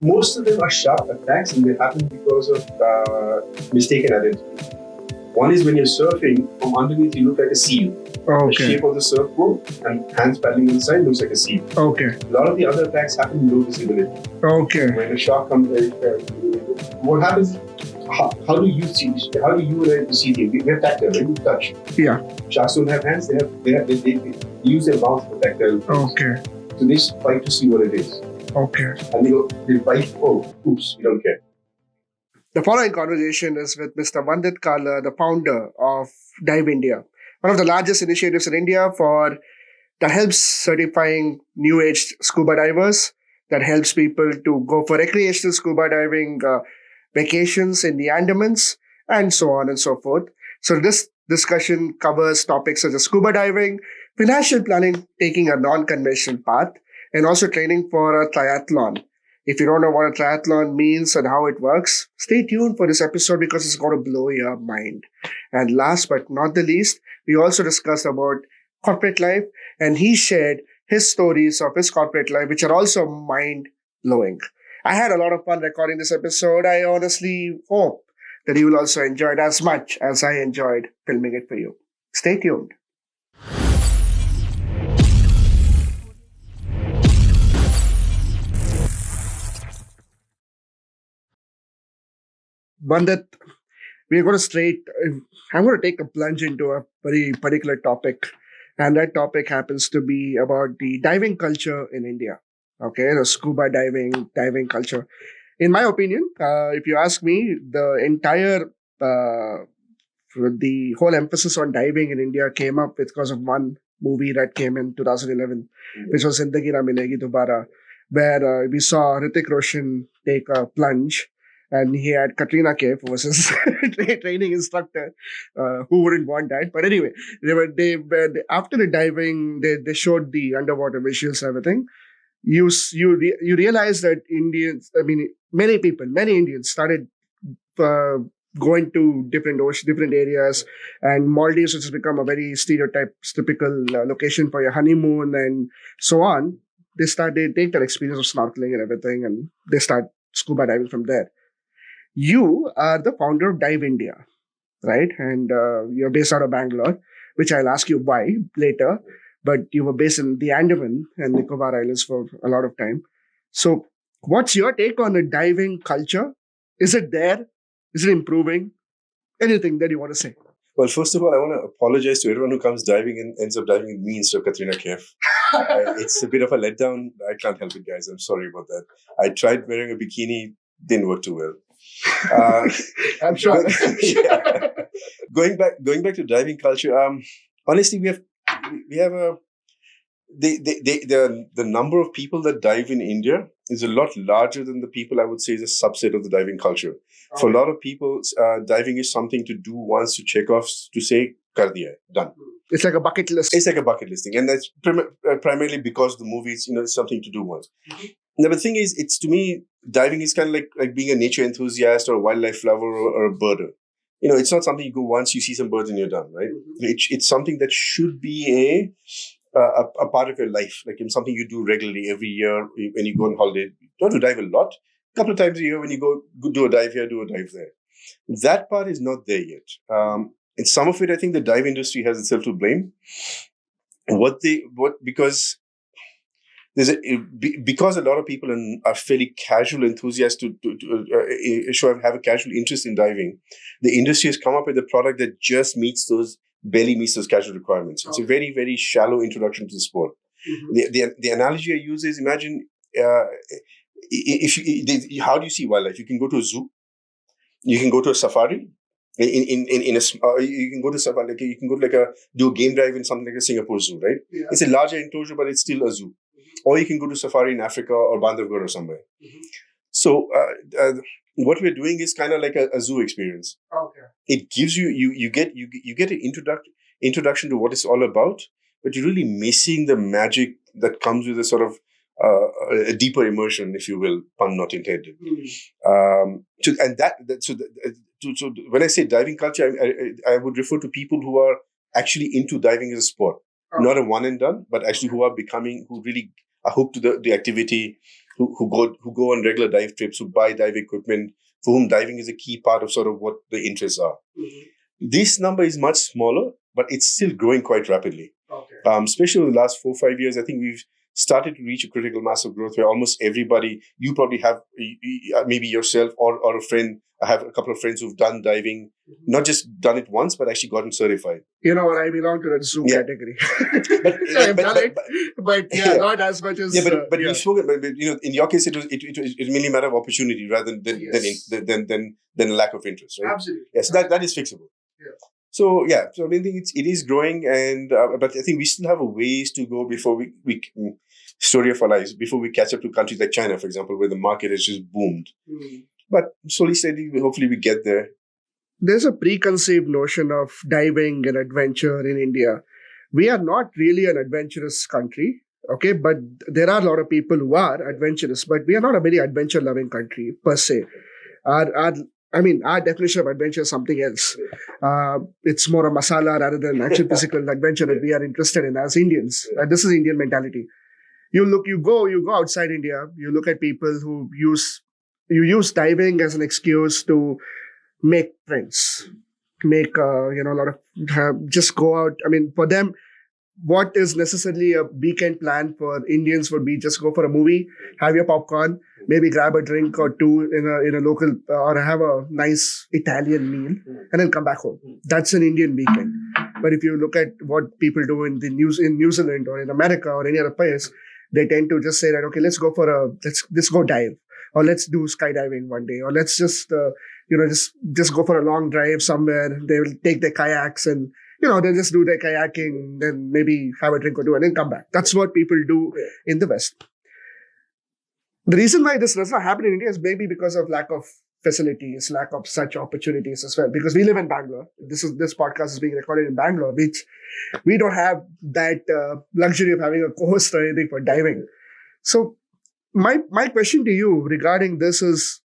Most of them are sharp attacks and they happen because of mistaken identity. One is when you're surfing, from underneath you look like a seal. The shape of the surfboard and hands paddling on the side looks like a seal. Okay. A lot of the other attacks happen in low visibility. Okay. When a shark comes, what happens? How do you see? How do you and I see things? We have tactile, right? We touch. Yeah. Sharks don't have hands. They use their mouth for tactile. Okay. So they fight to see what it is. Okay. And they bite. Oh, oops, we don't care. The following conversation is with Mr. Vandit Kalia, the founder of Dive India, one of the largest initiatives in India that helps certifying new age scuba divers, that helps people to go for recreational scuba diving vacations in the Andamans, and so on and so forth. So this discussion covers topics such as scuba diving, financial planning, taking a non-conventional path, and also training for a triathlon. If you don't know what a triathlon means and how it works, stay tuned for this episode because it's going to blow your mind. And last but not the least, we also discussed about corporate life, and he shared his stories of his corporate life, which are also mind blowing. I had a lot of fun recording this episode. I honestly hope that you will also enjoy it as much as I enjoyed filming it for you. Stay tuned. Bandit, we're going to I'm going to take a plunge into a very particular topic. And that topic happens to be about the diving culture in India. Okay, the scuba diving culture. In my opinion, if you ask me, the whole emphasis on diving in India came up because of one movie that came in 2011, which was Zindagi Na Milegi Dobara, where we saw Hrithik Roshan take a plunge, and he had Katrina Kaif, who was his training instructor. Who wouldn't want that? But anyway, after the diving, they showed the underwater visuals and everything. You realize that Indians, I mean, many Indians started uh, going to different areas, and Maldives has become a very typical location for your honeymoon and so on. They take that experience of snorkeling and everything, and they start scuba diving from there. You are the founder of Dive India, right? And you're based out of Bangalore, which I'll ask you why later. But you were based in the Andaman and Nicobar Islands for a lot of time. So, what's your take on the diving culture? Is it there? Is it improving? Anything that you want to say? Well, first of all, I want to apologize to everyone who comes diving and ends up diving with me instead of Katrina Kaif. It's a bit of a letdown. I can't help it, guys. I'm sorry about that. I tried wearing a bikini, didn't work too well. I'm sure. Going back to diving culture. Honestly, we have a the number of people that dive in India is a lot larger than the people I would say is a subset of the diving culture. Okay. For a lot of people, diving is something to do once to check off to say kar diya, done. It's like a bucket list. It's like a bucket listing, and that's primarily because the movies, it's something to do once. Mm-hmm. Now, the thing is, it's to me, diving is kind of like being a nature enthusiast or a wildlife lover or a birder. It's not something you go once, you see some birds and you're done, right? Mm-hmm. It's something that should be a part of your life, like in something you do regularly every year when you go on holiday. You don't have to dive a lot. A couple of times a year when you go do a dive here, do a dive there. That part is not there yet. And some of it, I think the dive industry has itself to blame. Because a lot of people are fairly casual enthusiasts to have a casual interest in diving. The industry has come up with a product that just barely meets those casual requirements. It's a very, very shallow introduction to the sport. Mm-hmm. The analogy I use is, imagine how do you see wildlife? You can go to a zoo, you can go to a safari. You can go to safari, like you can go to do a game drive in something like a Singapore zoo, right? Yeah. It's a larger enclosure, but it's still a zoo. Mm-hmm. Or you can go to safari in Africa or Bandhavgarh or somewhere. Mm-hmm. So what we're doing is kind of like a zoo experience. Okay. It gives you get an introduction to what it's all about, but you're really missing the magic that comes with a sort of a deeper immersion, if you will, pun not intended. Mm. So when I say diving culture, I would refer to people who are actually into diving as a sport, not a one and done, but actually who really are hooked to the activity who go on regular dive trips, who buy dive equipment, for whom diving is a key part of sort of what the interests are. This number is much smaller, but it's still growing quite rapidly. Especially in the last 4-5 years, I think we've started to reach a critical mass of growth where almost everybody, you probably have maybe yourself or a friend. I have a couple of friends who've done diving, not just done it once, but actually gotten certified. You know what? I belong to that zoo category. I've done it, but not as much as. But we've spoken. But in your case, it was mainly a matter of opportunity rather than a lack of interest, right? Absolutely. Yes, that is fixable. Yeah. So I mean, I think it is growing, and but I think we still have a ways to go before we story of our lives before we catch up to countries like China, for example, where the market has just boomed. But slowly, steadily, hopefully we get there. There's a preconceived notion of diving and adventure in India. We are not really an adventurous country, okay? But there are a lot of people who are adventurous, but we are not a very adventure-loving country per se. Our definition of adventure is something else. It's more a masala rather than actual physical adventure that we are interested in as Indians. This is Indian mentality. You go outside India. You look at people who use diving as an excuse to make friends, make a lot of just go out. I mean, for them, what is necessarily a weekend plan for Indians would be just go for a movie, have your popcorn, maybe grab a drink or two in a local or have a nice Italian meal, and then come back home. That's an Indian weekend. But if you look at what people do in New Zealand or in America or any other place, they tend to just say that, okay, let's go dive, or let's do skydiving one day, or let's just just go for a long drive somewhere. They will take their kayaks and they'll just do their kayaking, then maybe have a drink or two, and then come back. That's what people do in the West. The reason why this does not happen in India is maybe because of lack of facilities, lack of such opportunities as well. Because we live in Bangalore. This podcast is being recorded in Bangalore, which we don't have that luxury of having a coast or anything for diving. So my question to you regarding this is,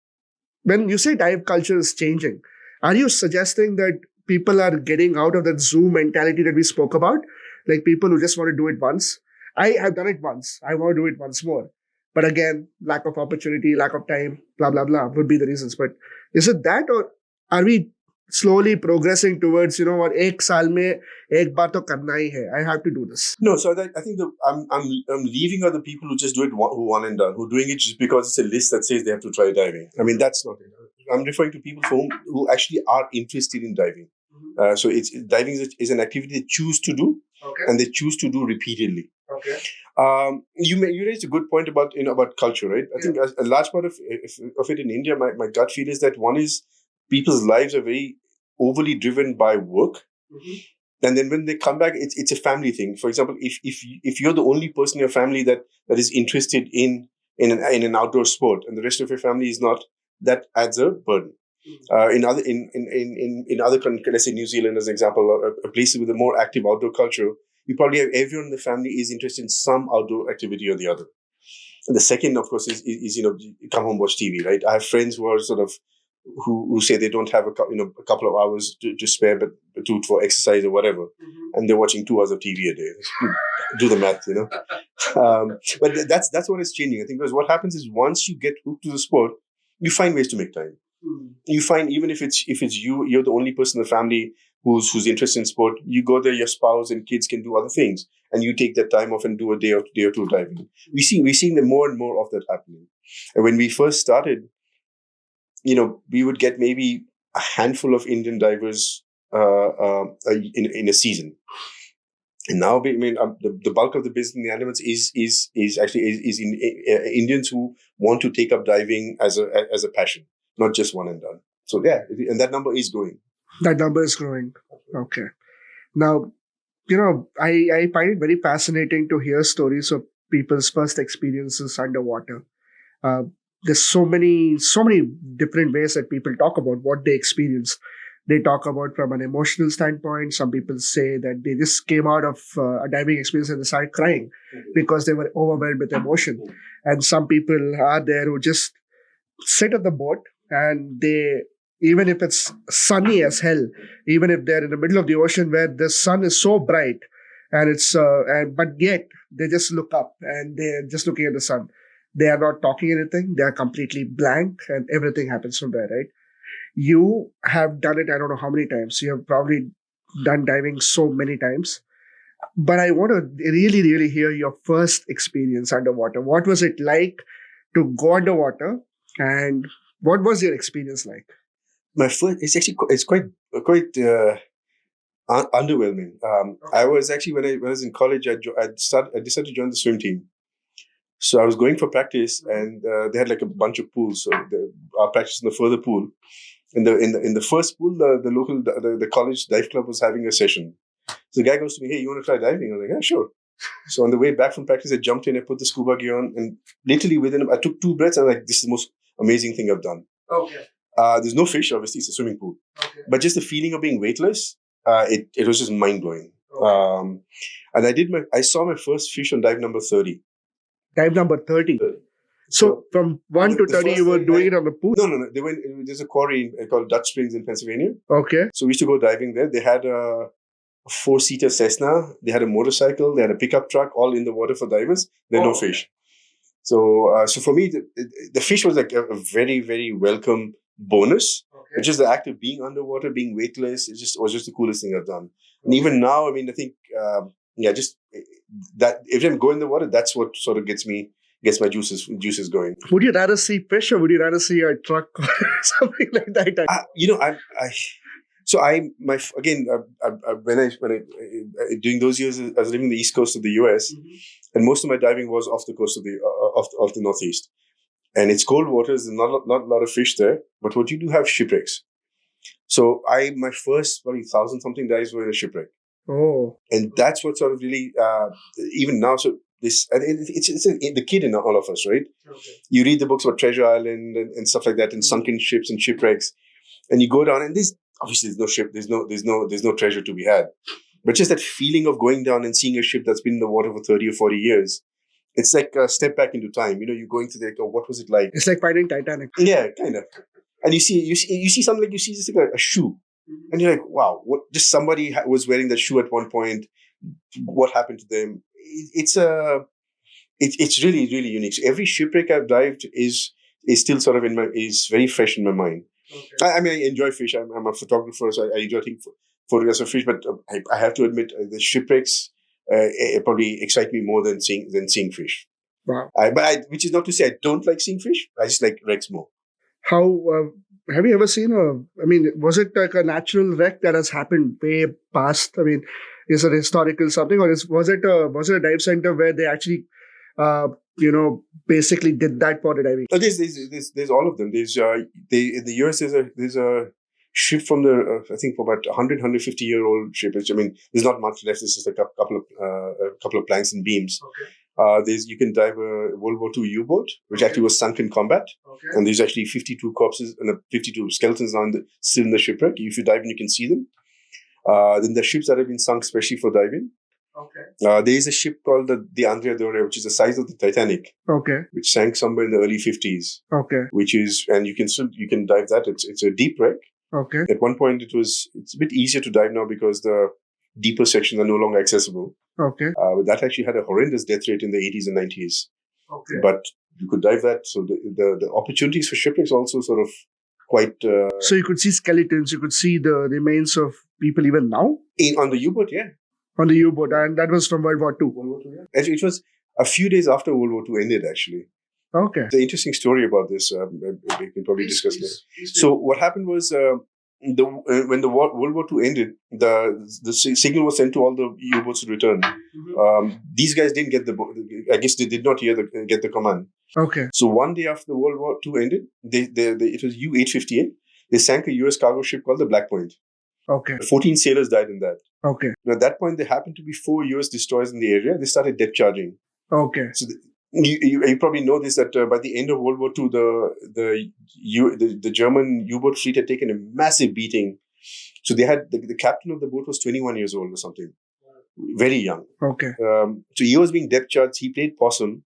when you say dive culture is changing, are you suggesting that people are getting out of that zoo mentality that we spoke about? Like people who just want to do it once. I have done it once. I want to do it once more. But again, lack of opportunity, lack of time, blah, blah, blah would be the reasons. But is it that, or are we slowly progressing towards, what, ek saal mein ek baar to karna hi hai. I have to do this. No, so I think I'm leaving out the people who just do it who one and done, who are doing it just because it's a list that says they have to try diving. I mean, that's not it. I'm referring to people who actually are interested in diving. So diving is an activity they choose to do, and they choose to do repeatedly. Okay. You raised a good point about culture, right? I think a large part of it in India, my gut feel is that one is people's lives are very overly driven by work, and then when they come back, it's a family thing. For example, if you're the only person in your family that is interested in an outdoor sport, and the rest of your family is not, that adds a burden. In other countries, let's say New Zealand as an example, a place with a more active outdoor culture, you probably have everyone in the family is interested in some outdoor activity or the other. And the second, of course, is come home, watch TV, right? I have friends who are sort of who say they don't have a couple of hours to spare, but for exercise or whatever, and they're watching 2 hours of TV a day. Do the math, But that's what is changing, I think, because what happens is once you get hooked to the sport, you find ways to make time. You find even if it's you're the only person in the family who's interested in sport, you go there, your spouse and kids can do other things, and you take that time off and do a day or two diving. We're seeing more and more of that happening. And when we first started, we would get maybe a handful of Indian divers in a season. And now, the bulk of the business in the Andamans is in Indians who want to take up diving as a passion, not just one and done. So and that number is growing. That number is growing. Okay. Now, I find it very fascinating to hear stories of people's first experiences underwater. There's so many different ways that people talk about what they experienced. They talk about from an emotional standpoint. Some people say that they just came out of a diving experience and they started crying because they were overwhelmed with emotion. And some people are there who just sit at the boat and they, even if it's sunny as hell, even if they're in the middle of the ocean where the sun is so bright and but yet they just look up and they're just looking at the sun. They are not talking anything. They are completely blank, and everything happens from there, right? You have done it, I don't know how many times. You have probably done diving so many times. But I want to really, really hear your first experience underwater. What was it like to go underwater, and what was your experience like? My first, it's quite underwhelming. I was actually when I was in college, I decided to join the swim team. So I was going for practice, and they had like a bunch of pools. So our practice in the further pool. In the first pool, the college dive club was having a session. So the guy goes to me, "Hey, you want to try diving?" I was like, "Yeah, sure." So on the way back from practice, I jumped in, I put the scuba gear on, and literally I took 2 breaths, and I'm like, "This is the most amazing thing I've done." Okay. There's no fish, obviously, it's a swimming pool, Okay. but just the feeling of being weightless, it was just mind blowing. Okay. And I saw my first fish on dive number 30. Dive number 30. So from 1 to 30, you were doing it on the pool? No. There's a quarry called Dutch Springs in Pennsylvania. Okay. So we used to go diving there. They had a 4-seater Cessna. They had a motorcycle. They had a pickup truck, all in the water for divers. There are no fish. So for me, the fish was like a very, very welcome bonus. Okay. Just the act of being underwater, being weightless, was just the coolest thing I've done. And even now, I mean, I think, just that if I'm going in the water, that's what sort of gets my juices going. Would you rather see fish, or would you rather see a truck or something like that? During those years, I was living in the east coast of the US, and most of my diving was off the coast of the Northeast. And it's cold waters, there's not a lot of fish there, but what you do have shipwrecks. So my first probably 1,000 something dives were in a shipwreck. Oh. And that's what sort of really, even now, so it's the kid in all of us, right? Okay. You read the books about Treasure Island and stuff like that, and sunken ships and shipwrecks, and you go down, and obviously there's no ship, there's no treasure to be had, but just that feeling of going down and seeing a ship that's been in the water for 30 or 40 years, it's like a step back into time. You're going to what was it like? It's like finding Titanic. Yeah, kind of. And you see something like, you see just like a shoe, and you're like, wow, what? Just somebody was wearing that shoe at one point. What happened to them? It's really, really unique. So every shipwreck I've dived is still sort of is very fresh in my mind. Okay. I enjoy fish. I'm a photographer, so I enjoy taking photographs of fish. But I have to admit, the shipwrecks probably excite me more than seeing fish. Wow. Which is not to say I don't like seeing fish. I just like wrecks more. How have you ever seen was it like a natural wreck that has happened way past? I mean, is it historical something, or was it a dive center where they actually basically did that for the diving? There's all of them. There's in the US there's a ship from the I think for about 150-year-old ship. Which, there's not much left. It's just a couple of planks and beams. Okay. You can dive a World War II U-boat, which actually was sunk in combat. Okay. And there's actually 52 corpses and 52 skeletons still in the shipwreck. If you dive in, you can see them. Then the ships that have been sunk especially for diving. Okay. There is a ship called the Andrea Dore, which is the size of the Titanic. Okay. Which sank somewhere in the early 50s. Okay. And you can dive that. It's a deep wreck. Okay. At one point, it's a bit easier to dive now because the deeper sections are no longer accessible. Okay. That actually had a horrendous death rate in the 80s and 90s. Okay. But you could dive that. So the opportunities for shipwrecks also sort of quite... So you could see skeletons, you could see the remains of people even now? On the U-boat, yeah. On the U-boat, and that was from World War II. World War II, yeah. Actually, it was a few days after World War II ended, actually. Okay. It's an interesting story about this. We can probably discuss later. So what happened was... when the World War II ended, the signal was sent to all the U-boats to return. Mm-hmm. These guys didn't get I guess they did not get the command. Okay. So one day after the World War II ended, it was U-858. They sank a U.S. cargo ship called the Black Point. Okay. 14 sailors died in that. Okay. Now, at that point, there happened to be 4 U.S. destroyers in the area. They started depth charging. Okay. So you probably know this, that by the end of World War II, the German U-boat fleet had taken a massive beating. So they had the captain of the boat was 21 years old or something, very young. Okay. So he was being depth charged. He played possum.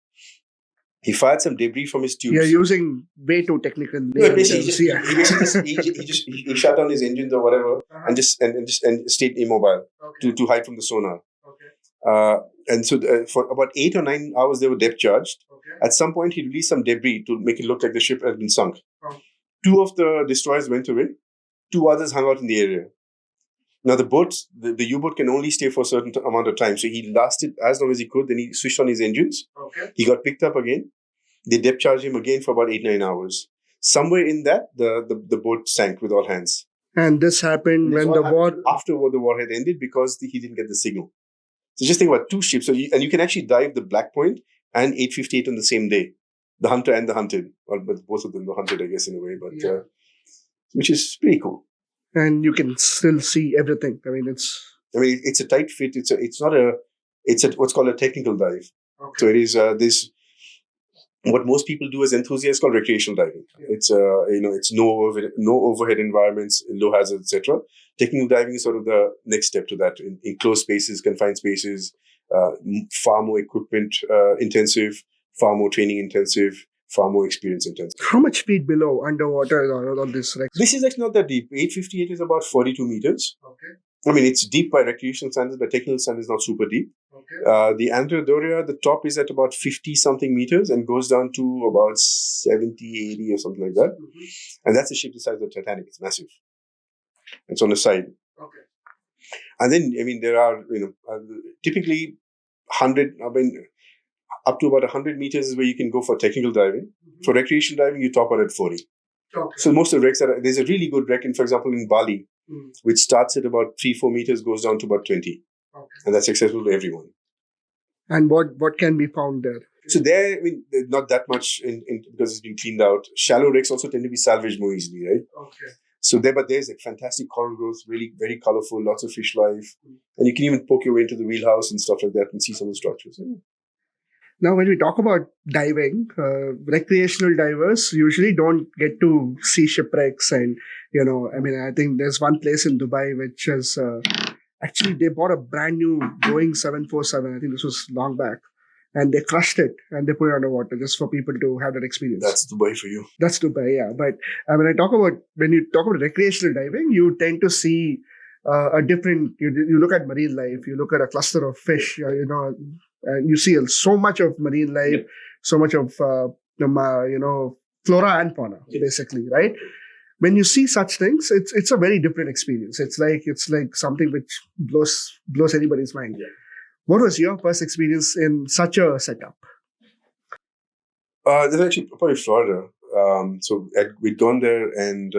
He fired some debris from his tubes. You're using way too technical. No, basically, he shut down his engines or whatever, and stayed immobile to hide from the sonar. Okay. And so for about 8 or 9 hours, they were depth charged. Okay. At some point, he released some debris to make it look like the ship had been sunk. Oh. 2 of the destroyers went away. 2 others hung out in the area. Now, the U-boat can only stay for a certain amount of time. So he lasted as long as he could. Then he switched on his engines. Okay. He got picked up again. They depth charged him again for about 8-9 hours. Somewhere in that, the boat sank with all hands. And this happened when the war... After the war had ended because he didn't get the signal. So just think about 2 ships. And you can actually dive the Black Point and 858 on the same day. The Hunter and the Hunted. Well, but both of them were hunted, I guess, in a way. But which is pretty cool. And you can still see everything. I mean, it's a tight fit. It's what's called a technical dive. Okay. So it is this what most people do as enthusiasts called recreational diving. Yeah. It's no overhead environments, low hazard, etc. Technical diving is sort of the next step to that. In closed spaces, confined spaces, far more equipment intensive, far more training intensive, far more experience intensive. How much feet below underwater are all this? This is actually not that deep. 858 is about 42 meters. Okay. I mean, it's deep by recreational standards, but technical standards not super deep. Okay. The Andamans, the top is at about 50-something meters and goes down to about 70, 80 or something like that. Mm-hmm. And that's the ship the size of the Titanic. It's massive. It's on the side. Okay. And then, there are, typically 100, up to about 100 meters is where you can go for technical diving. Mm-hmm. For recreational diving, you top out at 40. Okay. So most of the wrecks there's a really good wreck, for example, in Bali, which starts at about 3-4 meters, goes down to about 20. Okay. And that's accessible to everyone. And what can be found there? So there, there's not that much because it's been cleaned out. Shallow wrecks also tend to be salvaged more easily, right? Okay. So there's a fantastic coral growth, really very colorful, lots of fish life. And you can even poke your way into the wheelhouse and stuff like that and see some of the structures. Yeah. Now, when we talk about diving, recreational divers usually don't get to see shipwrecks. And, I think there's one place in Dubai which is actually they bought a brand new Boeing 747. I think this was long back. And they crushed it and they put it underwater just for people to have that experience. That's Dubai for you. That's Dubai, yeah. But when you talk about recreational diving, you tend to see a different, you look at marine life, you look at a cluster of fish, and you see so much of marine life, so much of, flora and fauna, basically, right? When you see such things, it's a very different experience. It's like something which blows anybody's mind. Yeah. What was your first experience in such a setup? There's actually probably Florida. So we'd gone there and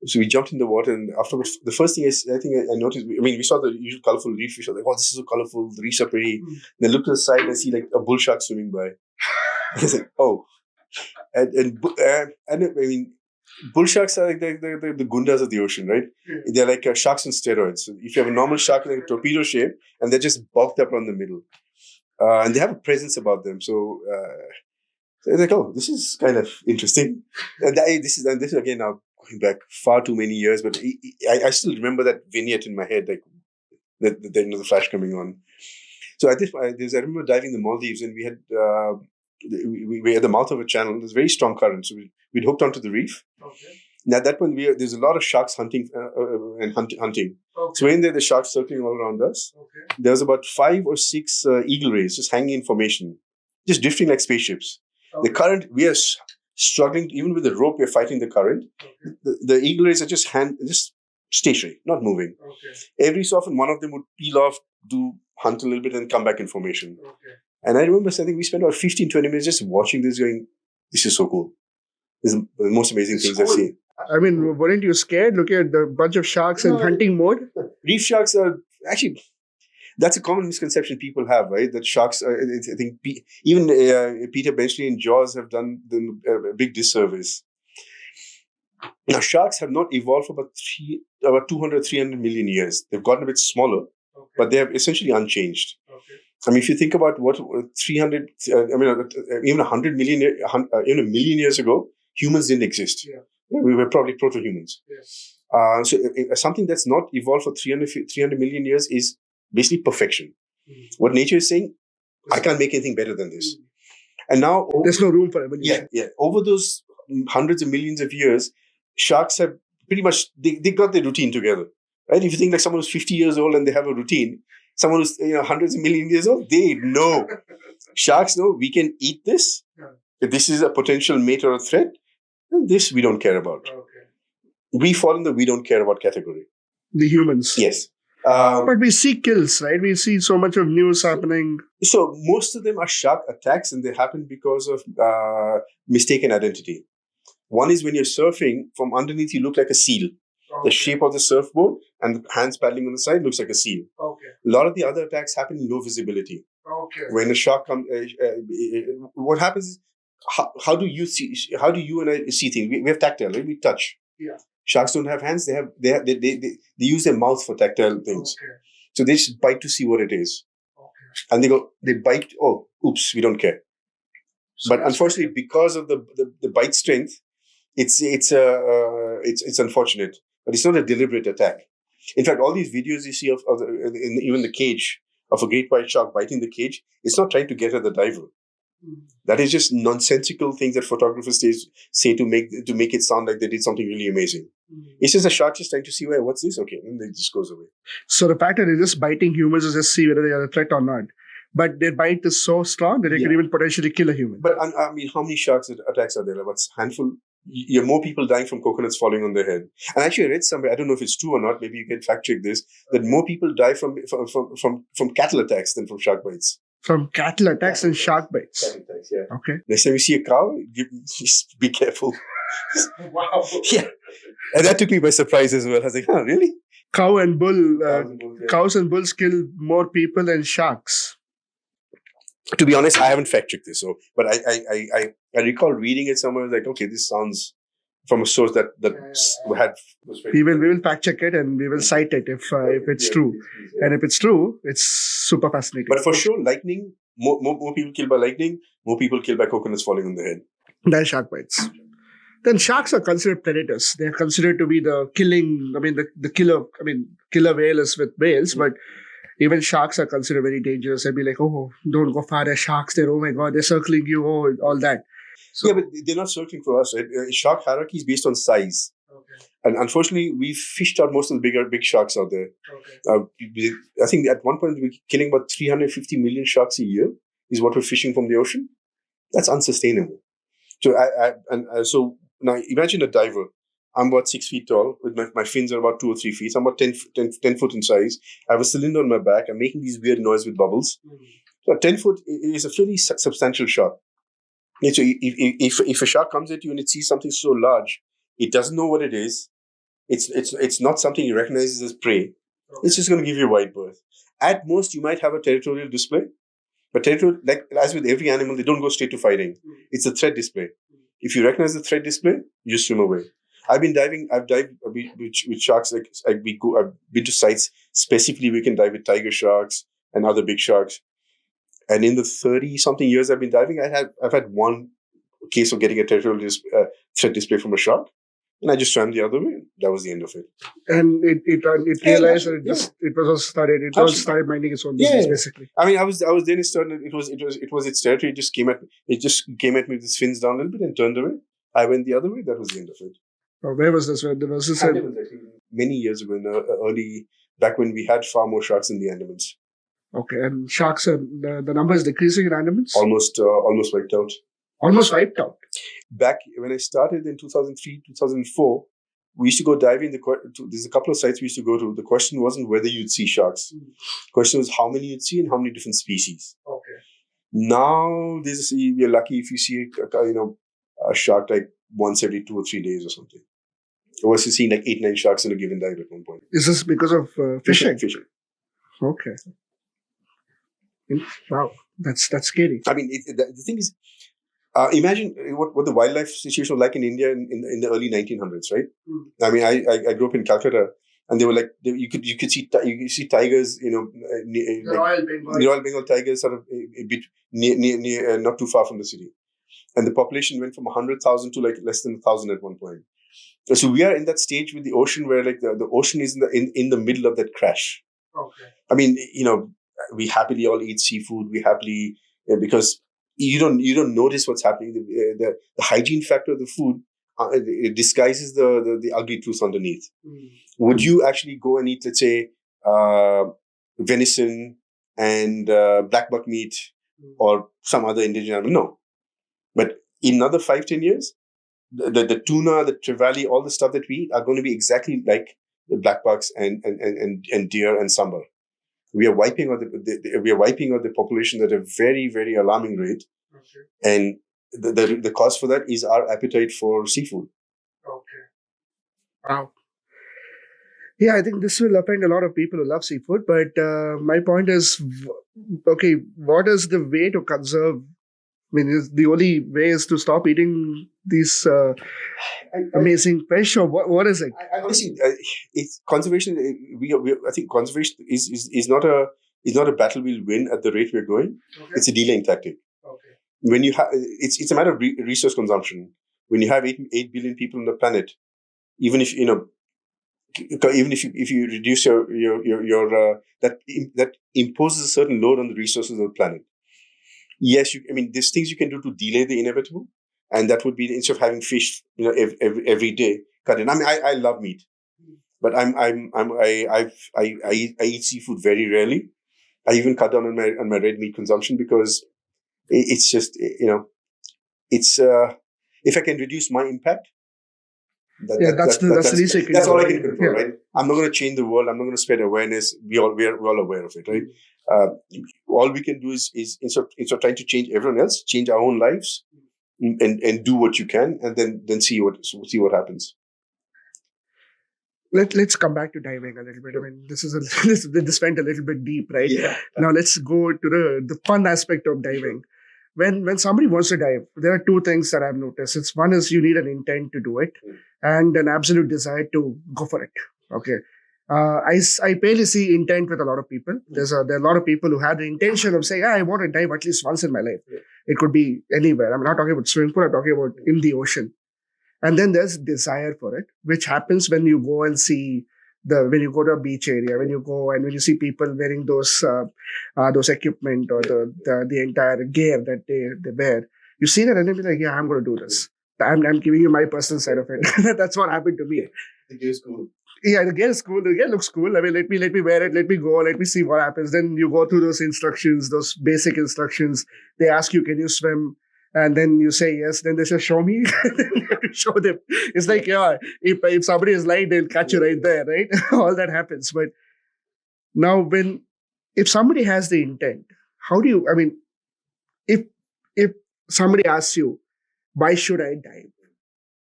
so we jumped in the water, and afterwards, the first thing I noticed, we saw the usual colorful reef fish. I was like, oh, this is so colorful. The reefs are pretty. Then I looked to the side and I see like a bull shark swimming by. I was like, oh. Bull sharks are like the gundas of the ocean, right? They're like sharks on steroids. So if you have a normal shark like a torpedo shape, and they're just bulked up around the middle. And they have a presence about them. So they're like, oh, this is kind of interesting. And this is again now going back far too many years, but I still remember that vignette in my head, like the flash coming on. So I remember diving the Maldives, and we had we at the mouth of a channel. There's very strong current, so we'd hooked onto the reef. Okay. And at that point, there's a lot of sharks hunting and hunting. Okay. So in there, the sharks circling all around us. Okay. There was about 5 or 6 eagle rays just hanging in formation, just drifting like spaceships. Okay. The current, we are struggling, even with the rope, we're fighting the current. Okay. The eagle rays are just stationary, not moving. Okay. Every so often, one of them would peel off, hunt a little bit, and come back in formation. Okay. And I remember, I think we spent about 15-20 minutes just watching this, going, this is so cool. This is the most amazing things I've seen. Weren't you scared looking at the bunch of sharks in hunting mode? Reef sharks are actually, that's a common misconception people have, right? That sharks are, I think even Peter Benchley and Jaws have done them a big disservice. Now, sharks have not evolved for about 200-300 million years. They've gotten a bit smaller, but they have essentially unchanged. Okay. If you think about what 300, even 100 million, even a million years ago, humans didn't exist. Yeah. We were probably proto-humans. Yes. So something that's not evolved for 300 million years is basically perfection. What nature is saying, I can't make anything better than this. And now there's no room for evolution. Yeah. Over those hundreds of millions of years, sharks have pretty much they got their routine together. Right? If you think like someone who's 50 years old and they have a routine, someone who's hundreds of millions of years old, they know. Sharks know we can eat this. If this is a potential mate or a threat, then this we don't care about. We fall in the we don't care about category. The humans. Yes. But we see kills, right? We see so much of news happening. So most of them are shark attacks, and they happen because of mistaken identity. One is when you're surfing, from underneath you look like a seal. The shape of the surfboard and the hands paddling on the side looks like a seal. A lot of the other attacks happen in low visibility. When a shark comes, what happens is, how do you see? How do you and I see things? We have tactile, right? We touch. Sharks don't have hands. They use their mouth for tactile things. So they just bite to see what it is, and they bite. Oh, oops, we don't care. But unfortunately, because of the bite strength, it's unfortunate. But it's not a deliberate attack. In fact, all these videos you see of even the cage of a great white shark biting the cage, it's not trying to get at the diver. That is just nonsensical things that photographers say to make it sound like they did something really amazing. It's just a shark just trying to see, what's this? Okay, and then it just goes away. So the fact that they're just biting humans is just see whether they are a threat or not. But their bite is so strong that they can even potentially kill a human. But I mean, how many sharks attacks are there? What's handful? You have more people dying from coconuts falling on their head. And actually, I read somewhere, I don't know if it's true or not, maybe you can fact check this, that more people die from cattle attacks than from shark bites. From cattle attacks and shark bites. Cattle attacks, yeah. Okay. Next time you see a cow, just be careful. Wow. Yeah. And that took me by surprise as well. I was like, really? Cows and bulls kill more people than sharks. To be honest, I haven't fact checked this. But I recall reading it somewhere like, okay, this sounds from a source that had. We will fact check it and we will cite it if it's true. And if it's true, it's super fascinating. But for sure, lightning, more people killed by lightning, more people killed by coconuts falling on their head. Than shark bites. Then sharks are considered predators. They are considered to be the killer whale is with whales, but even sharks are considered very dangerous. I'd be like, oh, don't go far. There's sharks there. Oh my God, they're circling you. Oh, all that. So, yeah, but they're not circling for us, right? Shark hierarchy is based on size. And unfortunately, we've fished out most of the big sharks out there. I think at one point we're killing about 350 million sharks a year is what we're fishing from the ocean. That's unsustainable. So so now imagine a diver. I'm about 6 feet tall. With my fins are about 2 or 3 feet. I'm about 10 foot in size. I have a cylinder on my back. I'm making these weird noise with bubbles. So 10 foot is a fairly substantial shark. And so if a shark comes at you and it sees something so large, it doesn't know what it is. It's not something it recognizes as prey. It's just going to give you a wide berth. At most, you might have a territorial display. But territorial, like as with every animal, they don't go straight to fighting. It's a threat display. If you recognize the threat display, you swim away. I've dived with sharks. I've been to sites specifically we can dive with tiger sharks and other big sharks. And in the 30-something years I've been diving, I've had one case of getting a territorial threat display from a shark, and I just swam the other way. That was the end of it. And it realized that it was started minding its own business basically. I mean, I was then started. It was its territory. It just came at me with its fins down a little bit and turned away. I went the other way. That was the end of it. Oh, where was this? Many years ago, back when we had far more sharks in the Andamans. Okay, and sharks are the number is decreasing in Andamans? Almost wiped out. Almost wiped out. Back when I started in 2003, 2004, we used to go diving. There's a couple of sites we used to go to. The question wasn't whether you'd see sharks. The question was how many you'd see and how many different species. Okay. Now, we're lucky if you see a shark like once every 2 or 3 days or something. I was seeing like 8-9 sharks in a given dive at one point. Is this because of fishing? Fishing. Okay. Wow, that's scary. I mean, the thing is, imagine what the wildlife situation was like in India in the early 1900s, right? I mean, I grew up in Calcutta, and they were like you could see tigers, The Royal Bengal tigers, sort of a bit near not too far from the city, and the population went from 100,000 to like less than 1,000 at one point. So we are in that stage with the ocean where like the ocean is in the middle of that crash. Okay. I mean, we happily all eat seafood. We happily because you don't notice what's happening. The hygiene factor of the food it disguises the ugly truth underneath. Would you actually go and eat, let's say, venison and black buck meat or some other indigenous animal. No. But in another 5-10 years, the tuna, the trevally, all the stuff that we eat are going to be exactly like the black bucks and deer and sambar. We are wiping out the population at a very, very alarming rate. Okay. And the cause for that is our appetite for seafood. Okay. Wow. Yeah, I think this will offend a lot of people who love seafood, but my point is, okay, what is the way to conserve? I mean, the only way is to stop eating these amazing fish, or what is it? Honestly, it's conservation. I think conservation is not a battle we'll win at the rate we're going. Okay. It's a delaying tactic. Okay. When you have, it's a matter of resource consumption. When you have 8 billion people on the planet, even if if you reduce your that imposes a certain load on the resources of the planet. Yes, there's things you can do to delay the inevitable, and that would be instead of having fish, every day, cut it. I love meat, but I eat seafood very rarely. I even cut down on my red meat consumption because it's just it's if I can reduce my impact. That's the least. That's all I can control, right? I'm not going to change the world. I'm not going to spread awareness. We're all aware of it, right? All we can do is instead of trying to change everyone else, change our own lives, and do what you can, and then see what happens. Let's come back to diving a little bit. I mean, this went a little bit deep, right? Yeah. Now let's go to the fun aspect of diving. When somebody wants to dive, there are two things that I've noticed. One is you need an intent to do it, and an absolute desire to go for it. Okay. I barely see intent with a lot of people. There are a lot of people who have the intention of saying, I want to dive at least once in my life. Yeah. It could be anywhere. I'm not talking about swimming pool. I'm talking about in the ocean. And then there's desire for it, which happens when you go and see when you go to a beach area, when you see people wearing those equipment or the entire gear that they wear. You see that and you're like, yeah, I'm going to do this. I'm giving you my personal side of it. That's what happened to me. The gear is cool. Yeah, the gear is cool. The gear looks cool. I mean, let me wear it. Let me go. Let me see what happens. Then you go through those instructions, those basic instructions. They ask you, can you swim? And then you say yes. Then they say, show me. Then you have to show them. It's like, yeah, if somebody is lying, they'll catch you right there, right? All that happens. But now if somebody has the intent, how do you, I mean, if somebody asks you, why should I dive?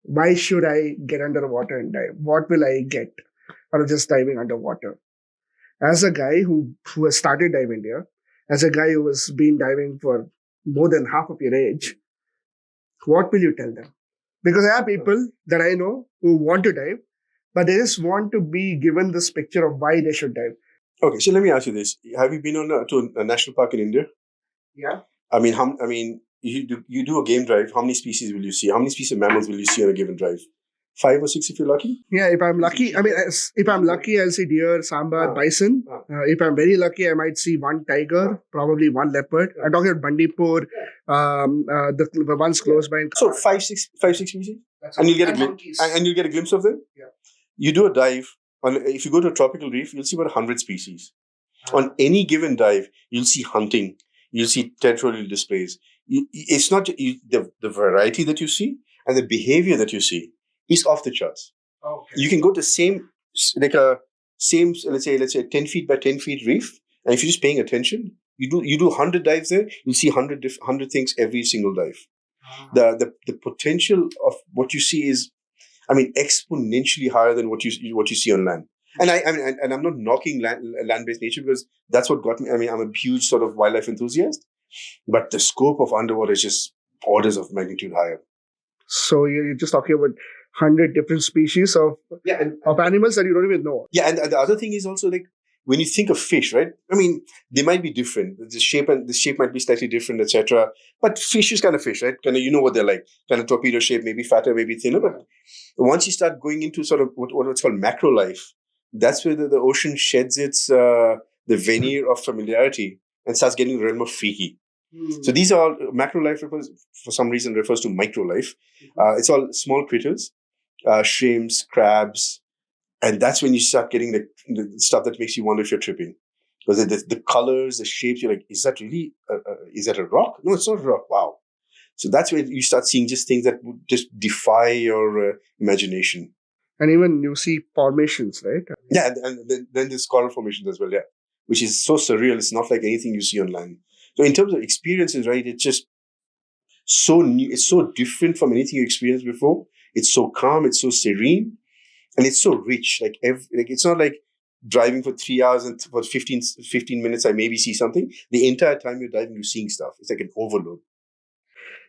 Why should I get under the water and dive? What will I get out of just diving underwater? As a guy who has started diving here, as a guy who has been diving for more than half of your age, what will you tell them? Because there are people that I know who want to dive, but they just want to be given this picture of why they should dive. Okay, so let me ask you this: have you been to a national park in India? Yeah. You do a game drive. How many species will you see? How many species of mammals will you see on a given drive? 5 or 6 if you're lucky? Yeah, if I'm lucky. I'll see deer, sambar, bison. If I'm very lucky, I might see one tiger, probably one leopard. I'm talking about Bandipur, the ones close by. So 5, 6 species? And you'll get a glimpse of them? Yeah. You do a dive. If you go to a tropical reef, you'll see about 100 species. On any given dive, you'll see hunting. You'll see territorial displays. It's not the variety that you see and the behavior that you see is off the charts. Okay. You can go to let's say 10 feet by 10 feet reef, and if you're just paying attention, you do 100 dives there, you'll see 100 things every single dive. The potential of what you see is, exponentially higher than what you see on land. And I'm not knocking land-based nature because that's what got me. I'm a huge sort of wildlife enthusiast, but the scope of underwater is just orders of magnitude higher. So you're just talking about 100 different species of animals that you don't even know. Yeah, and the other thing is also like when you think of fish, right? They might be different. The shape might be slightly different, etc. But fish is kind of fish, right? Kind of, you know what they're like. Kind of torpedo shape, maybe fatter, maybe thinner. But once you start going into sort of what's called macro life, that's where the ocean sheds its the veneer of familiarity and starts getting the realm of freaky. So these are macro life for some reason refers to micro life. It's all small critters, shrimps, crabs, and that's when you start getting the stuff that makes you wonder if you're tripping. Because the colors, the shapes, you're like, is that really, is that a rock? No, it's not a rock. Wow. So that's where you start seeing just things that would just defy your imagination. And even you see formations, right? Yeah, and then there's coral formations as well, yeah, which is so surreal. It's not like anything you see on land. So in terms of experiences, right, it's just so new. It's so different from anything you experienced before. It's so calm. It's so serene, and it's so rich. Like it's not like driving for 3 hours and for 15 minutes I maybe see something. The entire time you're driving, you're seeing stuff. It's like an overload.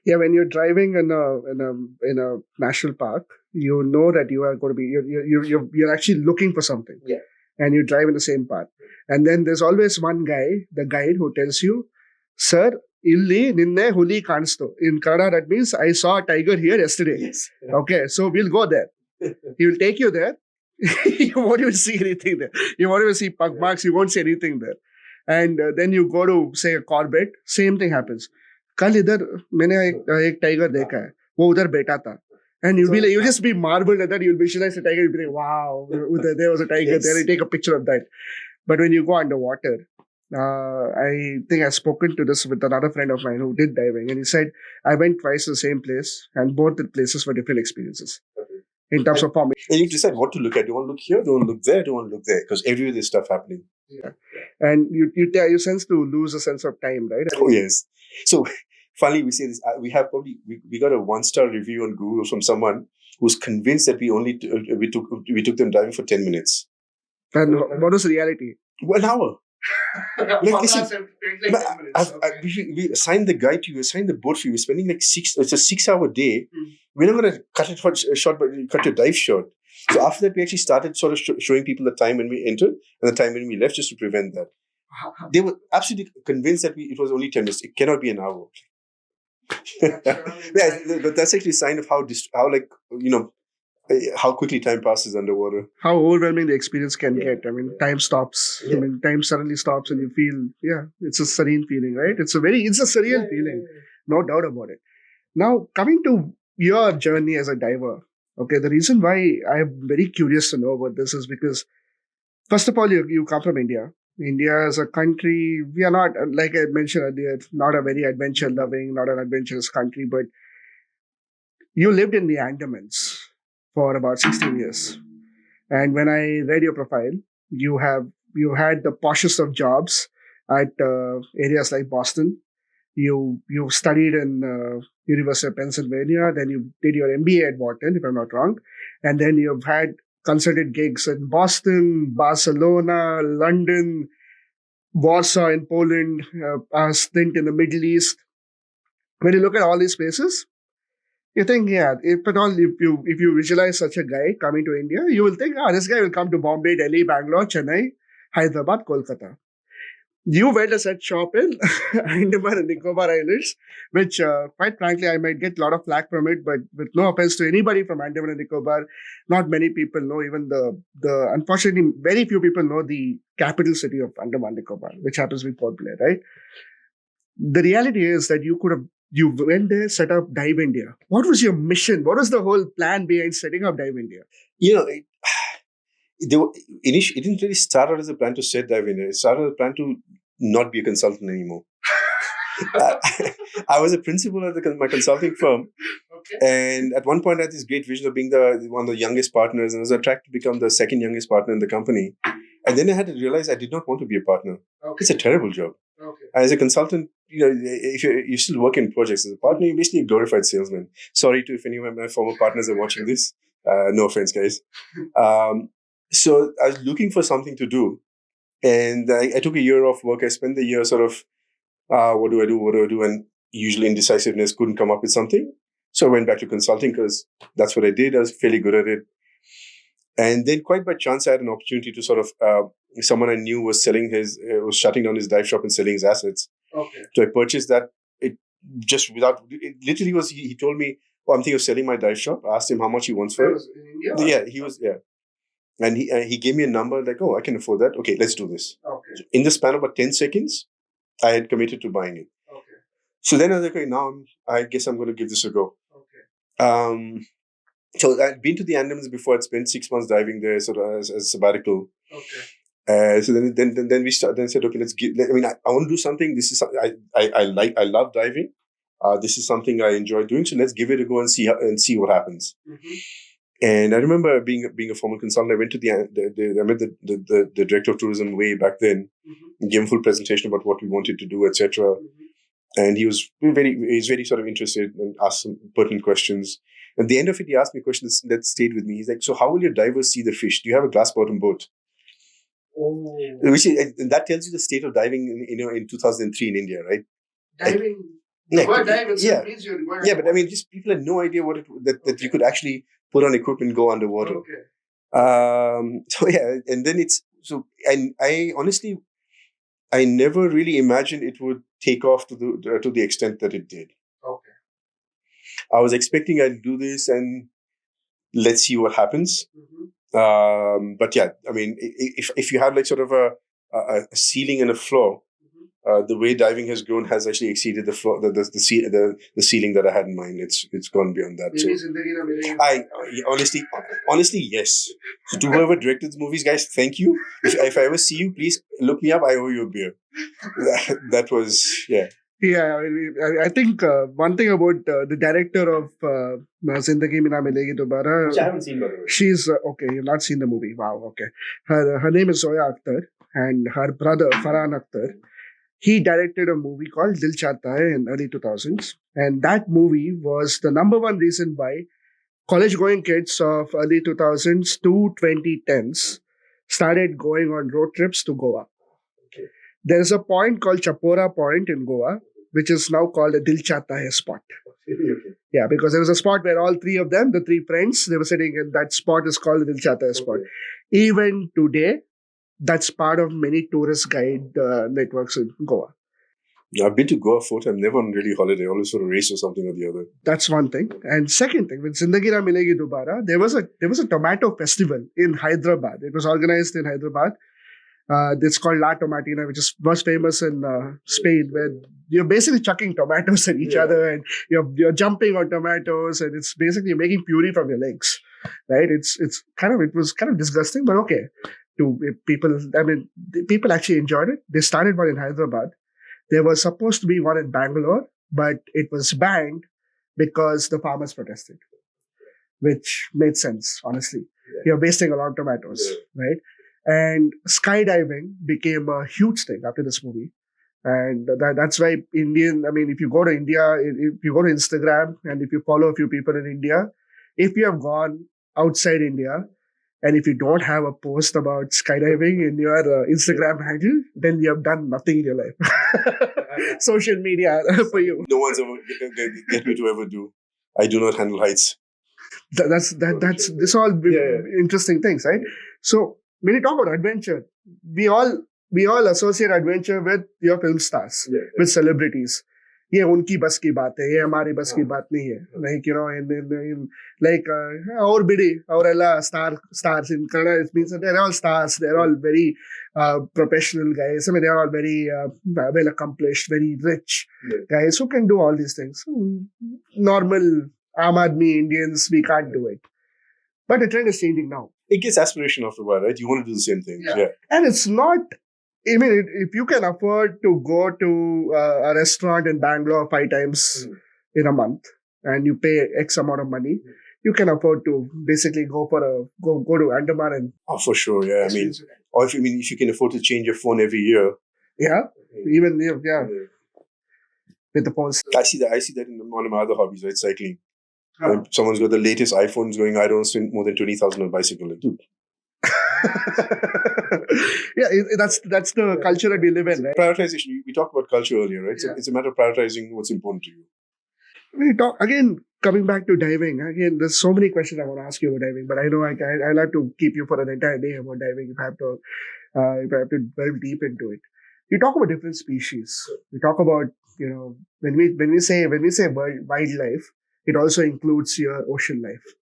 Yeah, when you're driving in a national park, you know that you are going to be you're actually looking for something. Yeah. And you drive in the same path. And then there's always one guy, the guide, who tells you, "Sir, illi ninne huli kansto." In Kannada, that means I saw a tiger here yesterday. Yes. Okay, so we'll go there. He will take you there. You won't even see anything there. You won't even see pug marks. You won't see anything there. And then you go to, say, a Corbett, same thing happens. कल इधर मैंने एक tiger देखा है, वो उधर बैठा था. And you'll be like, you'll just be marveled at that. You'll visualize the tiger. You'll be like, wow, there was a tiger there. You take a picture of that. But when you go underwater, I think I've spoken to this with another friend of mine who did diving. And he said, I went twice to the same place, and both the places were different experiences in terms of formation. And you decide what to look at. Do you want to look here? Do you want to look there? Do you want to look there? Because everywhere there's stuff happening. Yeah. And you sense to lose a sense of time, right? Oh, yes. So finally, we say this. We have probably we got a 1-star review on Google from someone who's convinced that we took them diving for 10 minutes. And what was the reality? 1 hour. Listen, we assigned the guide to you, assigned the boat for you. We're spending like it's a 6-hour day. We're not going to cut it short, but cut your dive short. So after that, we actually started sort of showing people the time when we entered and the time when we left, just to prevent that. They were absolutely convinced that it was only 10 minutes. It cannot be an hour. Yeah, but that's actually a sign of how quickly time passes underwater. How overwhelming the experience can get. I mean, time stops. Yeah. I mean, time suddenly stops and you feel, it's a serene feeling, right? It's a surreal feeling. No doubt about it. Now, coming to your journey as a diver, okay, the reason why I'm very curious to know about this is because, first of all, you come from India. India is a country, we are not, like I mentioned earlier, not a very adventure-loving, not an adventurous country, but you lived in the Andamans for about 16 years. And when I read your profile, you had the poshest of jobs at areas like Boston. You studied in University of Pennsylvania, then you did your MBA at Wharton, if I'm not wrong, and then you've had concerted gigs in Boston, Barcelona, London, Warsaw in Poland, a stint in the Middle East. When you look at all these places, you think, if you visualize such a guy coming to India, you will think, this guy will come to Bombay, Delhi, Bangalore, Chennai, Hyderabad, Kolkata. You went to set shop in Andaman and Nicobar Islands, which, quite frankly, I might get a lot of flack from it, but with no offense to anybody from Andaman and Nicobar, not many people know, even unfortunately, very few people know the capital city of Andaman and Nicobar, which happens to be Port Blair, right? The reality is that you went there, set up Dive India. What was your mission? What was the whole plan behind setting up Dive India? It didn't really start out as a plan to set Dive India. It started as a plan to not be a consultant anymore. I was a principal at my consulting firm. Okay. And at one point I had this great vision of being one of the youngest partners, and I was attracted to become the second youngest partner in the company. And then I had to realize I did not want to be a partner. Okay. It's a terrible job. Okay. As a consultant, if you still work in projects, as a partner, you're basically a glorified salesman. Sorry if any of my former partners are watching this. No offense, guys. So I was looking for something to do. And I took a year off work. I spent the year sort of, what do I do? And usually indecisiveness, couldn't come up with something. So I went back to consulting because that's what I did. I was fairly good at it. And then quite by chance, I had an opportunity to sort of, someone I knew was was shutting down his dive shop and selling his assets. Okay. So I purchased that. It literally was, he told me, I'm thinking of selling my dive shop. I asked him how much he wants for it. In India? Yeah, he was, yeah. And he gave me a number like, I can afford that. Okay, let's do this. Okay. So in the span of about 10 seconds, I had committed to buying it. Okay. So then I was like, okay, now I guess I'm going to give this a go. Okay. So I'd been to the Andamans before. I'd spent 6 months diving there sort of as a sabbatical. Okay. So then we start. Then said, okay, let's give. I mean, I want to do something. This is I love diving. This is something I enjoy doing. So let's give it a go and see what happens. Mm-hmm. And I remember being a former consultant. I went to I met the director of tourism way back then. Mm-hmm. Gave him full presentation about what we wanted to do, etc. Mm-hmm. And he's very sort of interested and asked some pertinent questions. At the end of it, he asked me a question that stayed with me. He's like, "So how will your divers see the fish? Do you have a glass bottom boat?" Oh. And that tells you the state of diving in 2003 in India, right? Diving. Like, The word dive itself yeah. means you're going Yeah, but I mean, just people had no idea that you could actually put on equipment and go underwater. Okay. So yeah, and then and I honestly, I never really imagined it would take off to the extent that it did. Okay. I was expecting I'd do this and let's see what happens. Mm-hmm. But yeah, I mean, if you have like sort of a ceiling and a floor, the way diving has grown has actually exceeded the floor, the ceiling that I had in mind. It's gone beyond that. So I honestly, yes. So to whoever directed the movies, guys, thank you. If I ever see you, please look me up. I owe you a beer. That was yeah. Yeah, I think one thing about the director of Zindagi Mein Na Milegi Dobara, Which I haven't seen, by the way. She's okay. You've not seen the movie. Wow. Okay. Her name is Zoya Akhtar, and her brother Farhan Akhtar. He directed a movie called Dil Chahta Hai in early 2000s, and that movie was the number one reason why college-going kids of early 2000s to 2010s started going on road trips to Goa. Okay. There is a point called Chapora Point in Goa, which is now called a Dil Chahta Hai spot. Okay. Yeah, because there was a spot where all three of them, the three friends, they were sitting in that spot is called the Dil Chahta Hai spot. Even today, that's part of many tourist guide networks in Goa. Yeah, I've been to Goa 4 times, never on really holiday, always for a race or something or the other. That's one thing. And second thing, with Zindagi Na Milegi Dobara, there was a tomato festival in Hyderabad. It was organized in Hyderabad. It's called La Tomatina, which was famous in Spain, where you're basically chucking tomatoes at each other, and you're jumping on tomatoes, and it's basically making puree from your legs, right? It was kind of disgusting, but okay. People actually enjoyed it. They started one in Hyderabad. There was supposed to be one in Bangalore, but it was banned because the farmers protested, which made sense, honestly. You're wasting a lot of tomatoes, right? And skydiving became a huge thing after this movie. And that's why if you go to India, if you go to Instagram and if you follow a few people in India, if you have gone outside India and if you don't have a post about skydiving in your Instagram handle, then you have done nothing in your life. Social media for you. No one's ever get me to ever do. I do not handle heights. That's this all interesting things, right? So when you talk about adventure, we all associate adventure with your film stars, with celebrities. ये उनकी बस की बात है, ये हमारी बस की बात नहीं है. Like, और bidi, और alla stars in Kannada, it means that they're all stars. They're all very professional guys. I mean, they're all very well accomplished, very rich guys who can do all these things. Normal Aam Aadmi Indians, we can't do it. But the trend is changing now. It gets aspiration after a while, right? You want to do the same thing. Yeah. And it's not, if you can afford to go to a restaurant in Bangalore 5 times in a month and you pay X amount of money, you can afford to basically go to Andaman and... Oh, for sure, yeah. If you can afford to change your phone every year. Yeah, even, with the phones. I see that in one of my other hobbies, right? Cycling. Someone's got the latest iPhones going, I don't spend more than 20,000 on a bicycle. Like, dude. That's the culture that we live in, right? Prioritization. We talked about culture earlier, right? So it's a matter of prioritizing what's important to you. We talk again, coming back to diving. Again, there's so many questions I want to ask you about diving, but I know I'll have to keep you for an entire day about diving if I have to delve deep into it. You talk about different species. We talk about, when we say wildlife, it also includes your ocean life.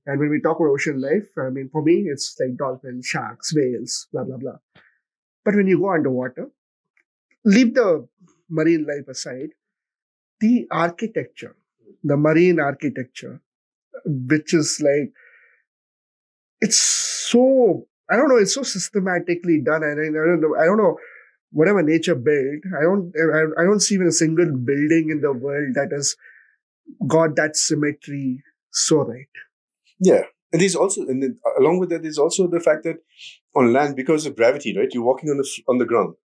And when we talk about ocean life, for me, it's like dolphins, sharks, whales, blah, blah, blah. But when you go underwater, leave the marine life aside, the architecture, the marine architecture, which is like, it's so I don't know. It's so systematically done. I don't know. I don't know. Whatever nature built, I don't see even a single building in the world that has got that symmetry so right. Yeah. And there's also, and then along with that, there's also the fact that on land, because of gravity, right? You're walking on the ground.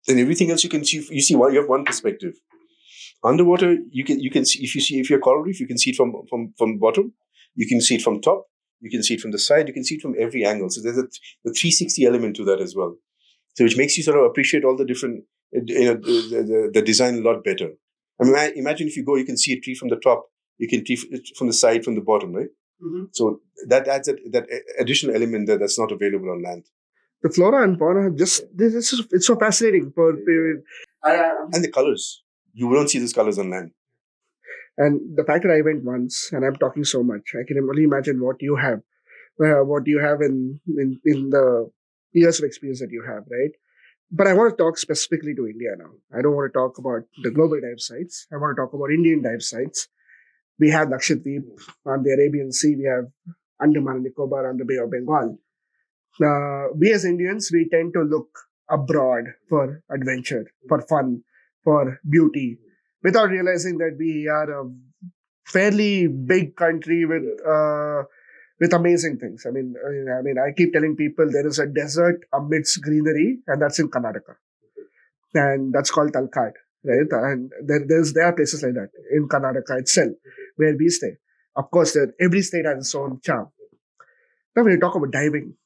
Then everything else you can see, you have one perspective. Underwater, you can see, if you're coral reef, you can see it from bottom, you can see it from top, you can see it from the side, you can see it from every angle. So there's the 360 element to that as well. So which makes you sort of appreciate all the different, the design a lot better. I mean, imagine if you go, you can see a tree from the top, you can see it from the side, from the bottom, right? Mm-hmm. So that adds that additional element that's not available on land. The flora and fauna, it's so fascinating. And the colors. You won't see those colors on land. And the fact that I went once, and I'm talking so much, I can only imagine what you have in the years of experience that you have, right? But I want to talk specifically to India now. I don't want to talk about the global dive sites. I want to talk about Indian dive sites. We have Lakshadweep on the Arabian Sea. We have Andaman and Nicobar on the Bay of Bengal. We as Indians, we tend to look abroad for adventure, for fun, for beauty, without realizing that we are a fairly big country with amazing things. I mean, I keep telling people there is a desert amidst greenery, and that's in Karnataka, and that's called Talcott, right? And there are places like that in Karnataka itself where we stay. Of course, every state has its own charm. Now, when you talk about diving,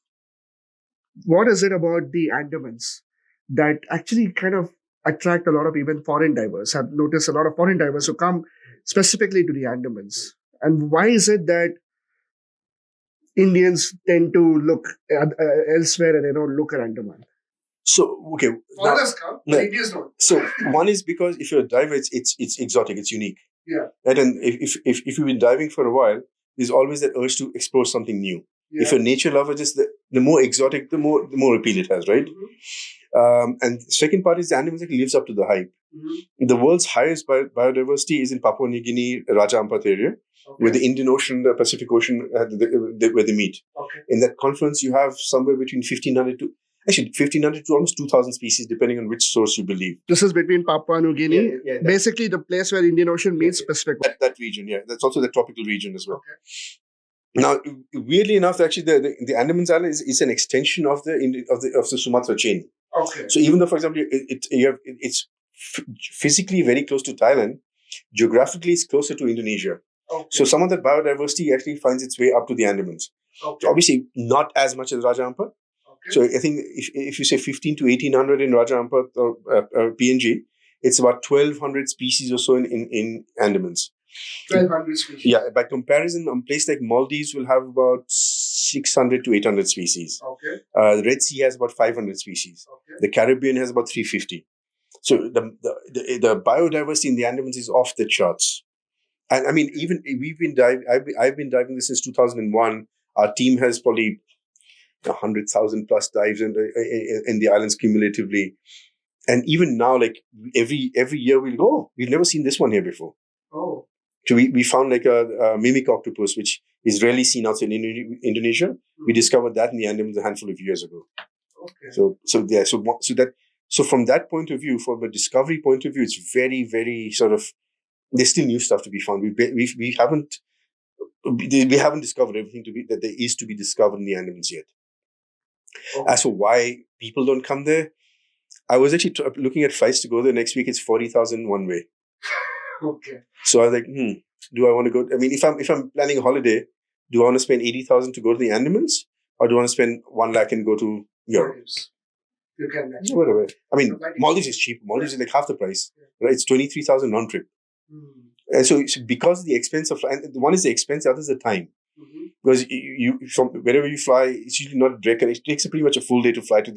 what is it about the Andamans that actually kind of attract a lot of even foreign divers? I've noticed a lot of foreign divers who come specifically to the Andamans. And why is it that Indians tend to look elsewhere and they don't look at Andaman? So, okay. Foreigners come, but Indians don't. So, one is because if you're a diver, it's exotic, it's unique. Yeah. Right? And if you've been diving for a while, there's always that urge to explore something new. Yeah. If you're a nature lover, just the more exotic, the more appeal it has, right? Mm-hmm. And the second part is the Andamans lives up to the hype. Mm-hmm. The world's highest biodiversity is in Papua New Guinea, Raja Ampat area, where the Indian Ocean, the Pacific Ocean, where they meet. Okay. In that confluence, you have somewhere between 1,500 to almost 2,000 species, depending on which source you believe. This is between Papua New Guinea, basically the place where Indian Ocean meets Pacific. That region, yeah. That's also the tropical region as well. Okay. Now, weirdly enough, actually, the Andamans Island is an extension of the Sumatra chain. Okay. So even though, for example, it's physically very close to Thailand, geographically it's closer to Indonesia. Okay. So some of that biodiversity actually finds its way up to the Andamans. Okay. So obviously, not as much as Raja Ampat. Okay. So I think if you say 15 to 1,800 in Raja Ampat or PNG, it's about 1,200 species or so in Andamans. 1,200 species. Yeah, by comparison, a place like Maldives will have about 600 to 800 species. Okay. The Red Sea has about 500 species. Okay. The Caribbean has about 350. So the biodiversity in the Andamans is off the charts. And I mean, even we've been diving. I've been diving this since 2001. Our team has probably 100,000 plus dives in the islands cumulatively. And even now, like every year we'll go. We've never seen this one here before. Oh. So we found like a mimic octopus, which is rarely seen outside Indonesia. Mm-hmm. We discovered that in the Andamans a handful of years ago. Okay. So from that point of view, from a discovery point of view, it's very, very sort of, there's still new stuff to be found. We haven't discovered everything that there is to be discovered in the Andamans yet. Okay. As for why people don't come there, I was actually looking at flights to go there next week. It's 40,000 one way. Okay. So I was like, do I want to go? I mean, if I'm planning a holiday, do I want to spend 80,000 to go to the Andamans, or do I want to spend 1 lakh and go to Europe? You can. Whatever. I mean, Maldives is cheap. Maldives is like half the price. Yeah. Right? It's 23,000 round trip. And so because of the expense of, and one is the expense, the other is the time. Mm-hmm. Because you from wherever you fly, it's usually not direct. It takes pretty much a full day to fly to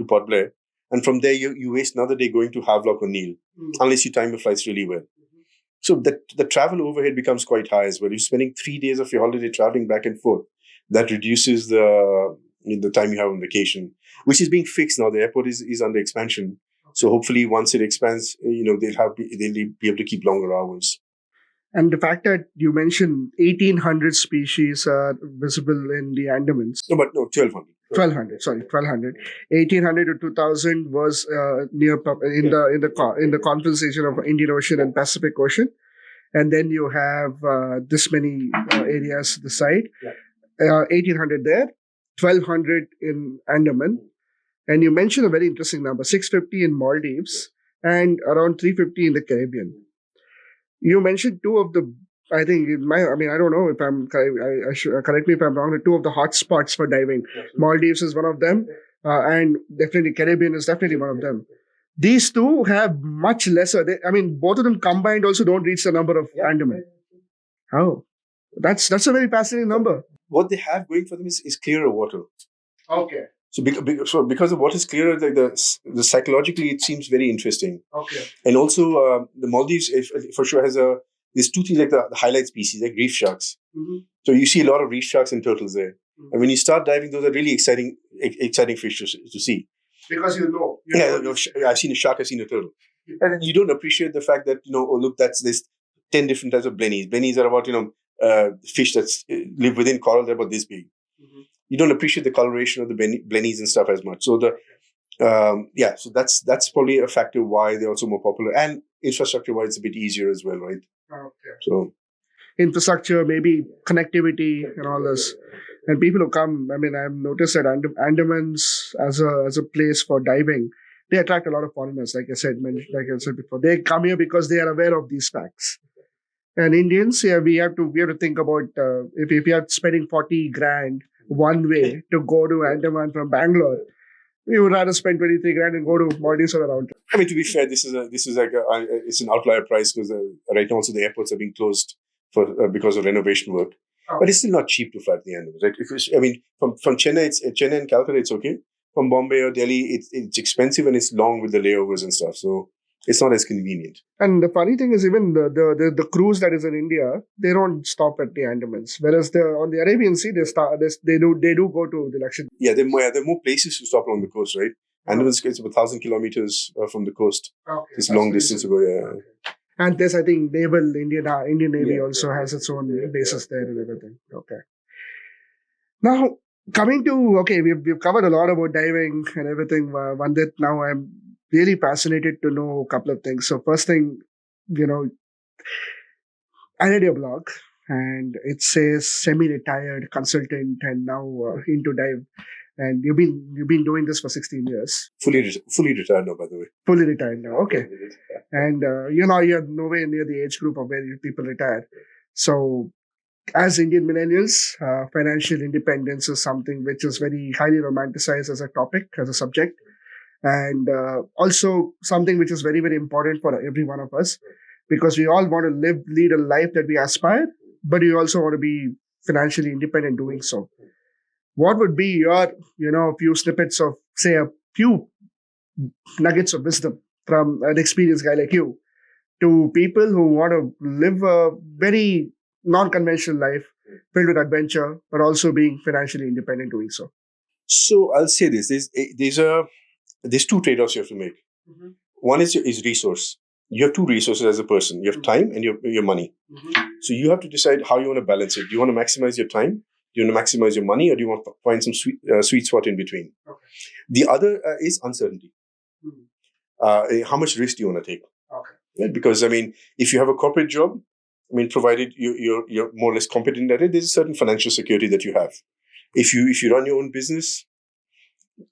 Port Blair, and from there you waste another day going to Havelock or Neil, unless you time your flights really well. Mm-hmm. So the travel overhead becomes quite high as well. You're spending 3 days of your holiday traveling back and forth. That reduces the time you have on vacation, which is being fixed now. The airport is under expansion, so hopefully once it expands, they'll be able to keep longer hours. And the fact that you mentioned 1,800 species are visible in the Andamans. No, 1,200. 1200. Sorry, 1200. 1800 to 2000 was near in the confluence of Indian Ocean and Pacific Ocean, and then you have this many areas this side. 1800 there, 1200 in Andaman, and you mentioned a very interesting number: 650 in Maldives and around 350 in the Caribbean. You mentioned two of the. I think I don't know if I'm. I should correct me if I'm wrong. The two of the hot spots for diving. Maldives is one of them, and definitely Caribbean is definitely one of them. These two have much lesser. Both of them combined also don't reach the number of Andaman. Oh, that's a very fascinating number. What they have going for them is clearer water. Okay. So because the water is clearer, the psychologically it seems very interesting. Okay. And also the Maldives for sure has there's two things like the highlight species like reef sharks. Mm-hmm. So you see a lot of reef sharks and turtles there. Mm-hmm. And when you start diving, those are really exciting fish to see. Because I've seen a shark, I've seen a turtle. And then you don't appreciate the fact that, oh look, there's 10 different types of blennies. Blennies are about, fish that live within coral, they're about this big. Mm-hmm. You don't appreciate the coloration of the blennies and stuff as much. So so that's probably a factor why they're also more popular. And infrastructure-wise, it's a bit easier as well, right? Okay. So infrastructure, maybe connectivity and all this. And people who come, I've noticed that Andamans as a place for diving, they attract a lot of foreigners, like I said before. They come here because they are aware of these facts. And Indians, we have to think about if you are spending 40 grand one way to go to Andaman from Bangalore, we would rather spend 23 grand and go to Maldives or around. To be fair, this is like it's an outlier price because right now also the airports are being closed because of renovation work. Oh. But it's still not cheap to fly to the Andamans. Right? From Chennai, Chennai and Calcutta, it's okay. From Bombay or Delhi, it's expensive and it's long with the layovers and stuff. So it's not as convenient. And the funny thing is, even the cruise that is in India, they don't stop at the Andamans. Whereas on the Arabian Sea, they do go to the Lakshadweep. Yeah, there are more places to stop along the coast, right? Andamans is about 1,000 kilometers from the coast. Okay, it's long distance to go. Yeah. Okay. And there's, I think, Indian Navy also has its own bases there and everything. Okay. Now, coming to, we've covered a lot about diving and everything, Vandit. Now I'm really fascinated to know a couple of things. So first thing, I read your blog and it says semi-retired consultant and now into dive. And you've been doing this for 16 years. Fully retired now, by the way. Fully retired now, okay. And you're nowhere near the age group of where people retire. So as Indian millennials, financial independence is something which is very highly romanticized as a topic, as a subject. And also something which is very, very important for every one of us, because we all want to lead a life that we aspire, but we also want to be financially independent doing so. What would be your, few snippets of, say, a few nuggets of wisdom from an experienced guy like you to people who want to live a very non-conventional life filled with adventure, but also being financially independent doing so? So I'll say this: there's two trade-offs you have to make. Mm-hmm. One is resource. You have two resources as a person. You have time and your money. Mm-hmm. So you have to decide how you want to balance it. Do you want to maximize your time? Do you want to maximize your money, or do you want to find some sweet spot in between? Okay. The other is uncertainty. Mm-hmm. How much risk do you want to take? Okay. Right? Because if you have a corporate job, provided you're more or less competent at it, there's a certain financial security that you have. If you run your own business,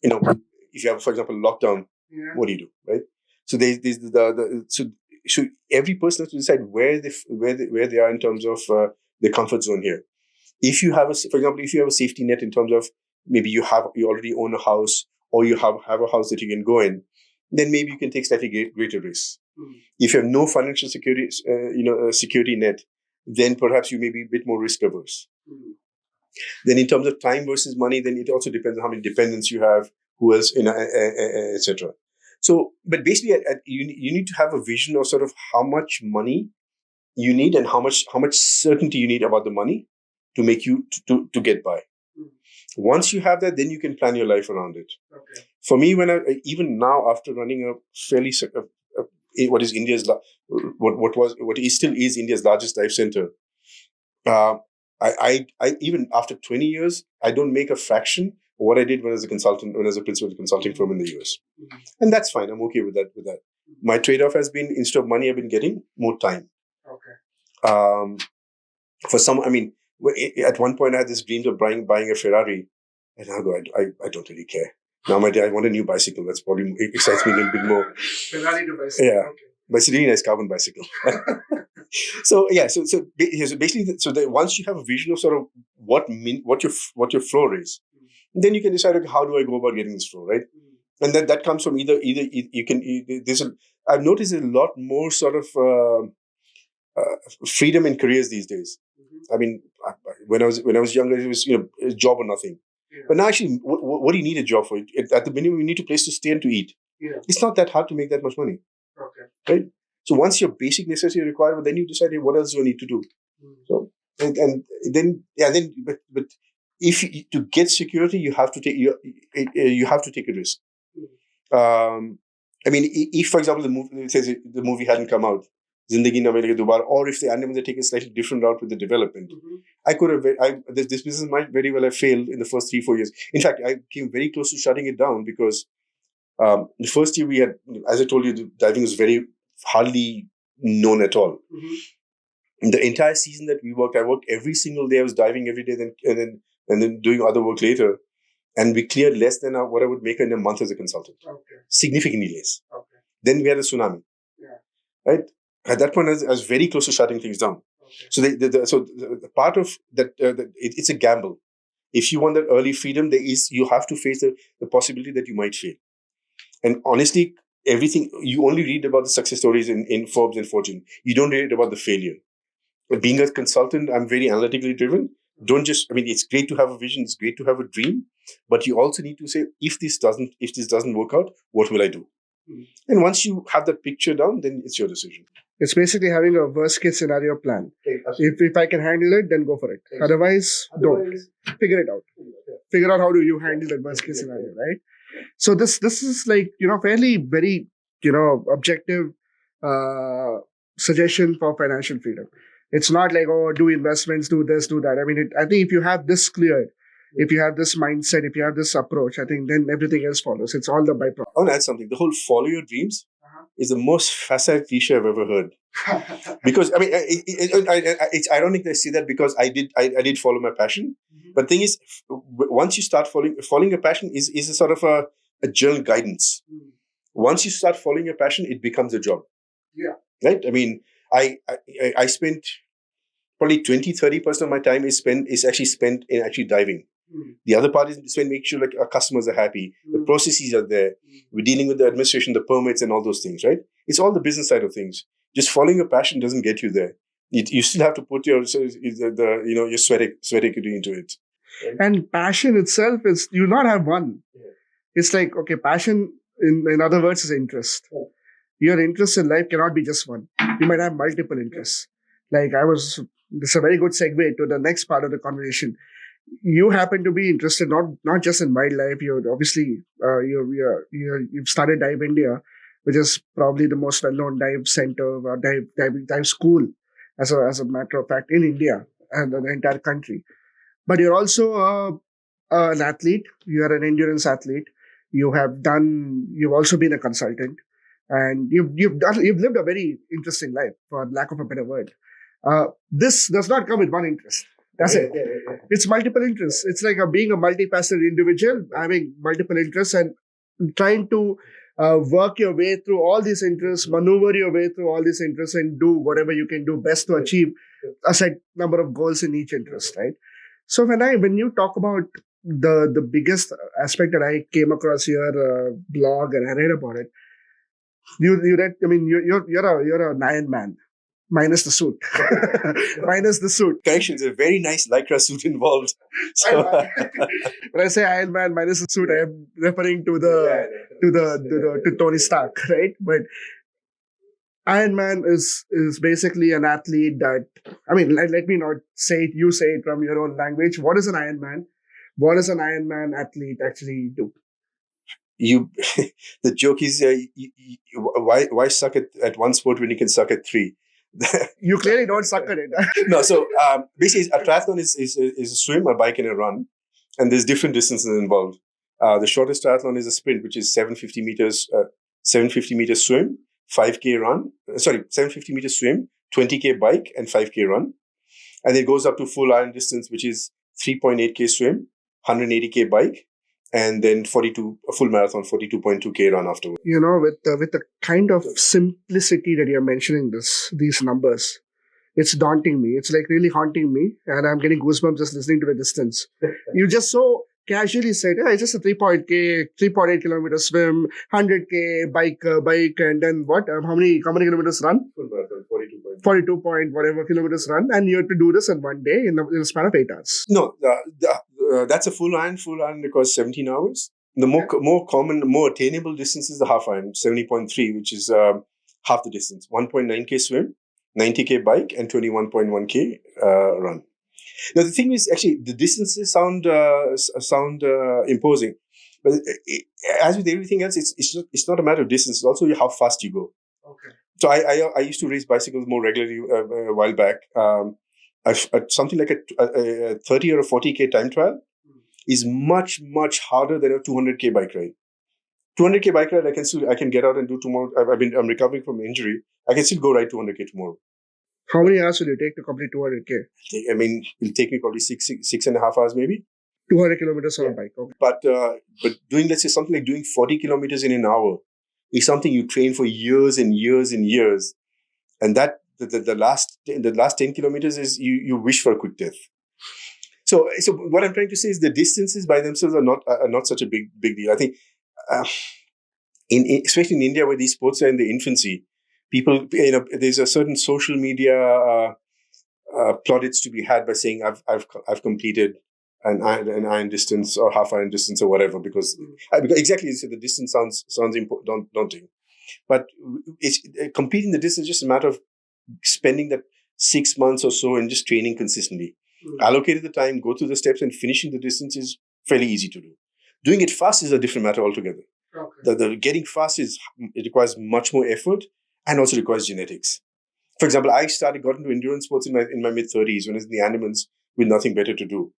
if you have, for example, lockdown, what do you do, right? So so every person has to decide where they are in terms of the comfort zone here. If you have for example, if you have a safety net in terms of maybe you already own a house, or you have a house that you can go in, then maybe you can take slightly greater risks. Mm. If you have no financial security, security net, then perhaps you may be a bit more risk averse. Mm. Then in terms of time versus money, then it also depends on how many dependents you have, who else, etc. So, but basically, you need to have a vision of sort of how much money you need and how much certainty you need about the money to make you to get by. Mm. Once you have that, then you can plan your life around it. Okay. For me, even now after running a fairly what is India's what still is India's largest dive center, I even after 20 years, I don't make a fraction what I did when I was a consultant, when I was a principal at a consulting firm in the US. And that's fine. I'm okay with that. My trade-off has been, instead of money, I've been getting more time. Okay. For some, I mean, at one point I had this dream of buying a Ferrari, and I go, I don't really care. Now I want a new bicycle. That's probably excites me a little bit more. Ferrari to bicycle. Yeah, Okay. but it's a really nice carbon bicycle. So basically, once you have a vision of sort of what your flow is, then you can decide, okay, how do I go about getting this flow, right? And then that comes from either you can. I've noticed a lot more sort of freedom in careers these days. I mean, when I was younger, it was a job or nothing. Yeah. But now, actually, what do you need a job for? At the minimum, you need a place to stay and to eat. Yeah. It's not that hard to make that much money. Okay. Right? So once your basic necessity is required, well, then you decide, hey, what else do I need to do? So but if to get security, you have to take a risk. I mean, if, for example, the movie hadn't come out, Zindagi Na Milegi Dobara, or if the Andamans had taken a slightly different route with the development, I could have. This business might very well have failed in the first 3-4 years. In fact, I came very close to shutting it down because the first year we had, as I told you, the diving was very hardly known at all. The entire season that we worked, I worked every single day. I was diving every day, and then doing other work later, and we cleared less than what I would make in a month as a consultant. Okay. Significantly less. Okay. Then we had a tsunami. Yeah. Right. At that point, I was very close to shutting things down. Okay. So the part of that, it's a gamble. If you want that early freedom, you have to face the possibility that you might fail. And honestly, everything, you only read about the success stories in Forbes and Fortune. You don't read about the failure. But being a consultant, I'm very analytically driven. It's great to have a vision. It's great to have a dream. But you also need to say, if this doesn't work out, what will I do? And once you have that picture down, then it's your decision. It's basically having a worst case scenario plan. Okay, if I can handle it, then go for it. Okay. Otherwise, don't. Figure it out. Figure out how do you handle that worst case scenario, right? So this is like, fairly very, objective suggestion for financial freedom. It's not like, do investments, do this, do that. I mean, I think if you have this cleared, if you have this mindset, if you have this approach, I think then everything else follows. It's all the byproduct. I want to add something. The whole follow your dreams is the most facile cliche I've ever heard. Because, I mean, it's ironic that I say that because I did follow my passion. But the thing is, once you start following your passion is a sort of a general guidance. Once you start following your passion, it becomes a job. Yeah. Right? I mean, I spent probably 20-30% of my time is actually spent in actually diving. The other part is spent making sure like our customers are happy, the processes are there, we're dealing with the administration, the permits, and all those things, right? It's all the business side of things. Just following your passion doesn't get you there. You still have to put your sweat equity into it. And passion itself is, you not have one. It's like, okay, passion in other words is interest. Your interest in life cannot be just one. You might have multiple interests. Like this is a very good segue to the next part of the conversation. You happen to be interested not just in wildlife. You're obviously you've started Dive India, which is probably the most well-known dive center or dive school, as a matter of fact, in India and the entire country. But you're also an athlete. You are an endurance athlete. You've also been a consultant, and you've lived a very interesting life, for lack of a better word. This does not come with one interest. That's it. It's multiple interests. It's like being a multifaceted individual, having multiple interests and trying to work your way through all these interests, maneuver your way through all these interests, and do whatever you can do best to achieve a set number of goals in each interest, right? So when you talk about the biggest aspect that I came across your blog and I read about it, you read. I mean, you're an Iron Man. Minus the suit. Minus the suit. Correction, there's a very nice Lycra suit involved. So. When I say Iron Man minus the suit, I am referring to Tony Stark, right? But Iron Man is basically an athlete that, I mean, let me not say it, you say it from your own language. What is an Iron Man? What does an Iron Man athlete actually do? The joke is, why suck at one sport when you can suck at three? You clearly don't suck at it. No, so basically a triathlon is a swim, a bike, and a run. and there's different distances involved. The shortest triathlon is a sprint, which is 750 meters, 750 meters swim, 5K run. 750 meters swim, 20K bike, and 5K run. And it goes up to full iron distance, which is 3.8K swim, 180K bike, and then a full marathon, 42.2K run afterwards. With the kind of simplicity that you're mentioning these numbers, it's daunting me. It's like really haunting me, and I'm getting goosebumps just listening to the distance. You just so casually said, "Yeah, it's just a 3.8 kilometer swim, 100K bike, and then what? How many kilometers run? Full marathon, 42 point whatever kilometers run, and you have to do this in one day in a span of 8 hours." No, that's a full iron. Full iron requires 17 hours. The more common, more attainable distance is the half iron, 70.3, which is half the distance. 1.9K swim, 90K bike, and 21.1K run. Now the thing is, actually, the distances sound imposing, but as with everything else, it's not a matter of distance. It's also how fast you go. Okay. So I used to race bicycles more regularly a while back. Something like a 30 or a 40K time trial is much harder than a 200K bike ride. 200K bike ride, I can get out and do tomorrow. I'm recovering from injury. I can still go ride 200K tomorrow. How many hours will it take to complete 200K? I mean, it'll take me probably 6.5 hours maybe. 200 kilometers on a bike. Okay. But doing, let's say, something like doing 40 kilometers in an hour is something you train for years and years and years. And that the last 10 kilometers is you wish for a quick death. So what I'm trying to say is the distances by themselves are not such a big deal. I think, especially in India where these sports are in the infancy, people, there's a certain social media plaudits to be had by saying I've completed an iron distance or half iron distance or whatever, because exactly, so the distance sounds daunting, but completing the distance is just a matter of spending that 6 months or so and just training consistently. Allocating the time, go through the steps, and finishing the distance is fairly easy to do. Doing it fast is a different matter altogether. Okay. The getting fast it requires much more effort and also requires genetics. For example, I got into endurance sports in my mid-30s when I was in the Andamans with nothing better to do.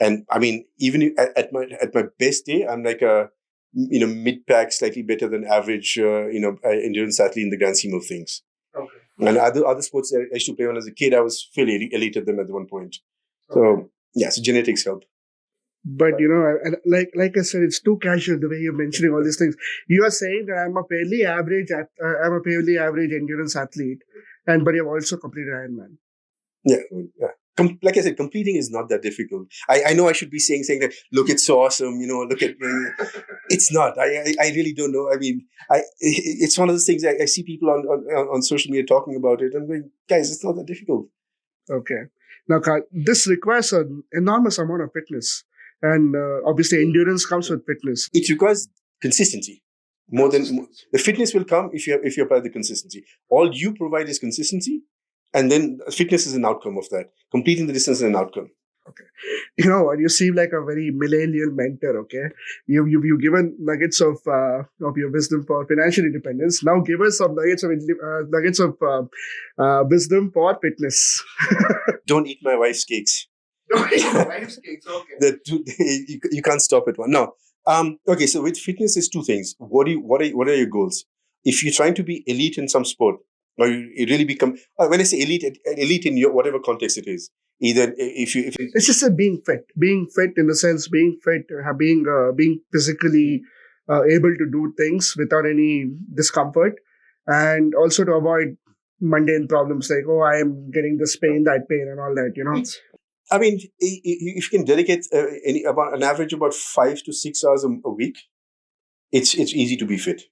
And I mean, even at my best day, I'm like a mid-pack, slightly better than average endurance athlete in the grand scheme of things. Okay. And other sports I used to play when I was a kid, I was fairly elite at them at one point. So so genetics help. But like I said, it's too casual the way you're mentioning all these things. You are saying that I'm a fairly average endurance athlete, but you've also completed Ironman. Yeah. Like I said, completing is not that difficult. I know I should be saying that, look, it's so awesome, look at me. It's not. I really don't know. I mean, it's one of those things I see people on social media talking about it. I'm going, guys, it's not that difficult. Okay. Now, this requires an enormous amount of fitness. And obviously, endurance comes with fitness. It requires consistency. The fitness will come if you apply the consistency. All you provide is consistency, and then fitness is an outcome of that. Completing the distance is an outcome. Okay. You seem like a very millennial mentor. Okay, you've given nuggets of your wisdom for financial independence. Now give us some nuggets of wisdom for fitness. Don't eat my wife's cakes. Okay. You can't stop at one. No. Okay. So with fitness, is two things. What are your goals? If you're trying to be elite in some sport, or you really become, when I say elite in your whatever context it is, either if it's just being fit in the sense being fit, being physically able to do things without any discomfort, and also to avoid mundane problems like, I am getting this pain, that pain, and all that. I mean, if you can dedicate about an average about 5 to 6 hours a week, it's easy to be fit.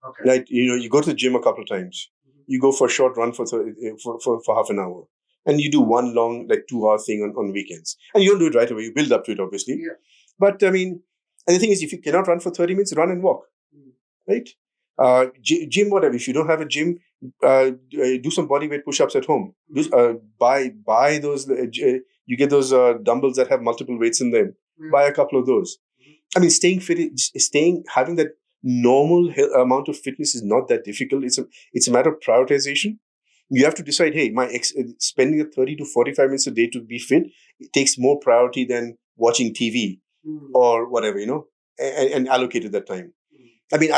Okay. Right? You go to the gym a couple of times. You go for a short run for half an hour, and you do one long 2-hour thing on weekends. And you don't do it right away. You build up to it, obviously. Yeah. But I mean, and the thing is, if you cannot run for 30 minutes, run and walk. Right? Gym, whatever. If you don't have a gym, do some bodyweight push-ups at home. Buy those. You get those dumbbells that have multiple weights in them. Buy a couple of those. I mean, staying fit, having that normal amount of fitness is not that difficult. It's a matter of prioritization. You have to decide, hey, spending 30 to 45 minutes a day to be fit, it takes more priority than watching TV or whatever, and allocated that time. I mean,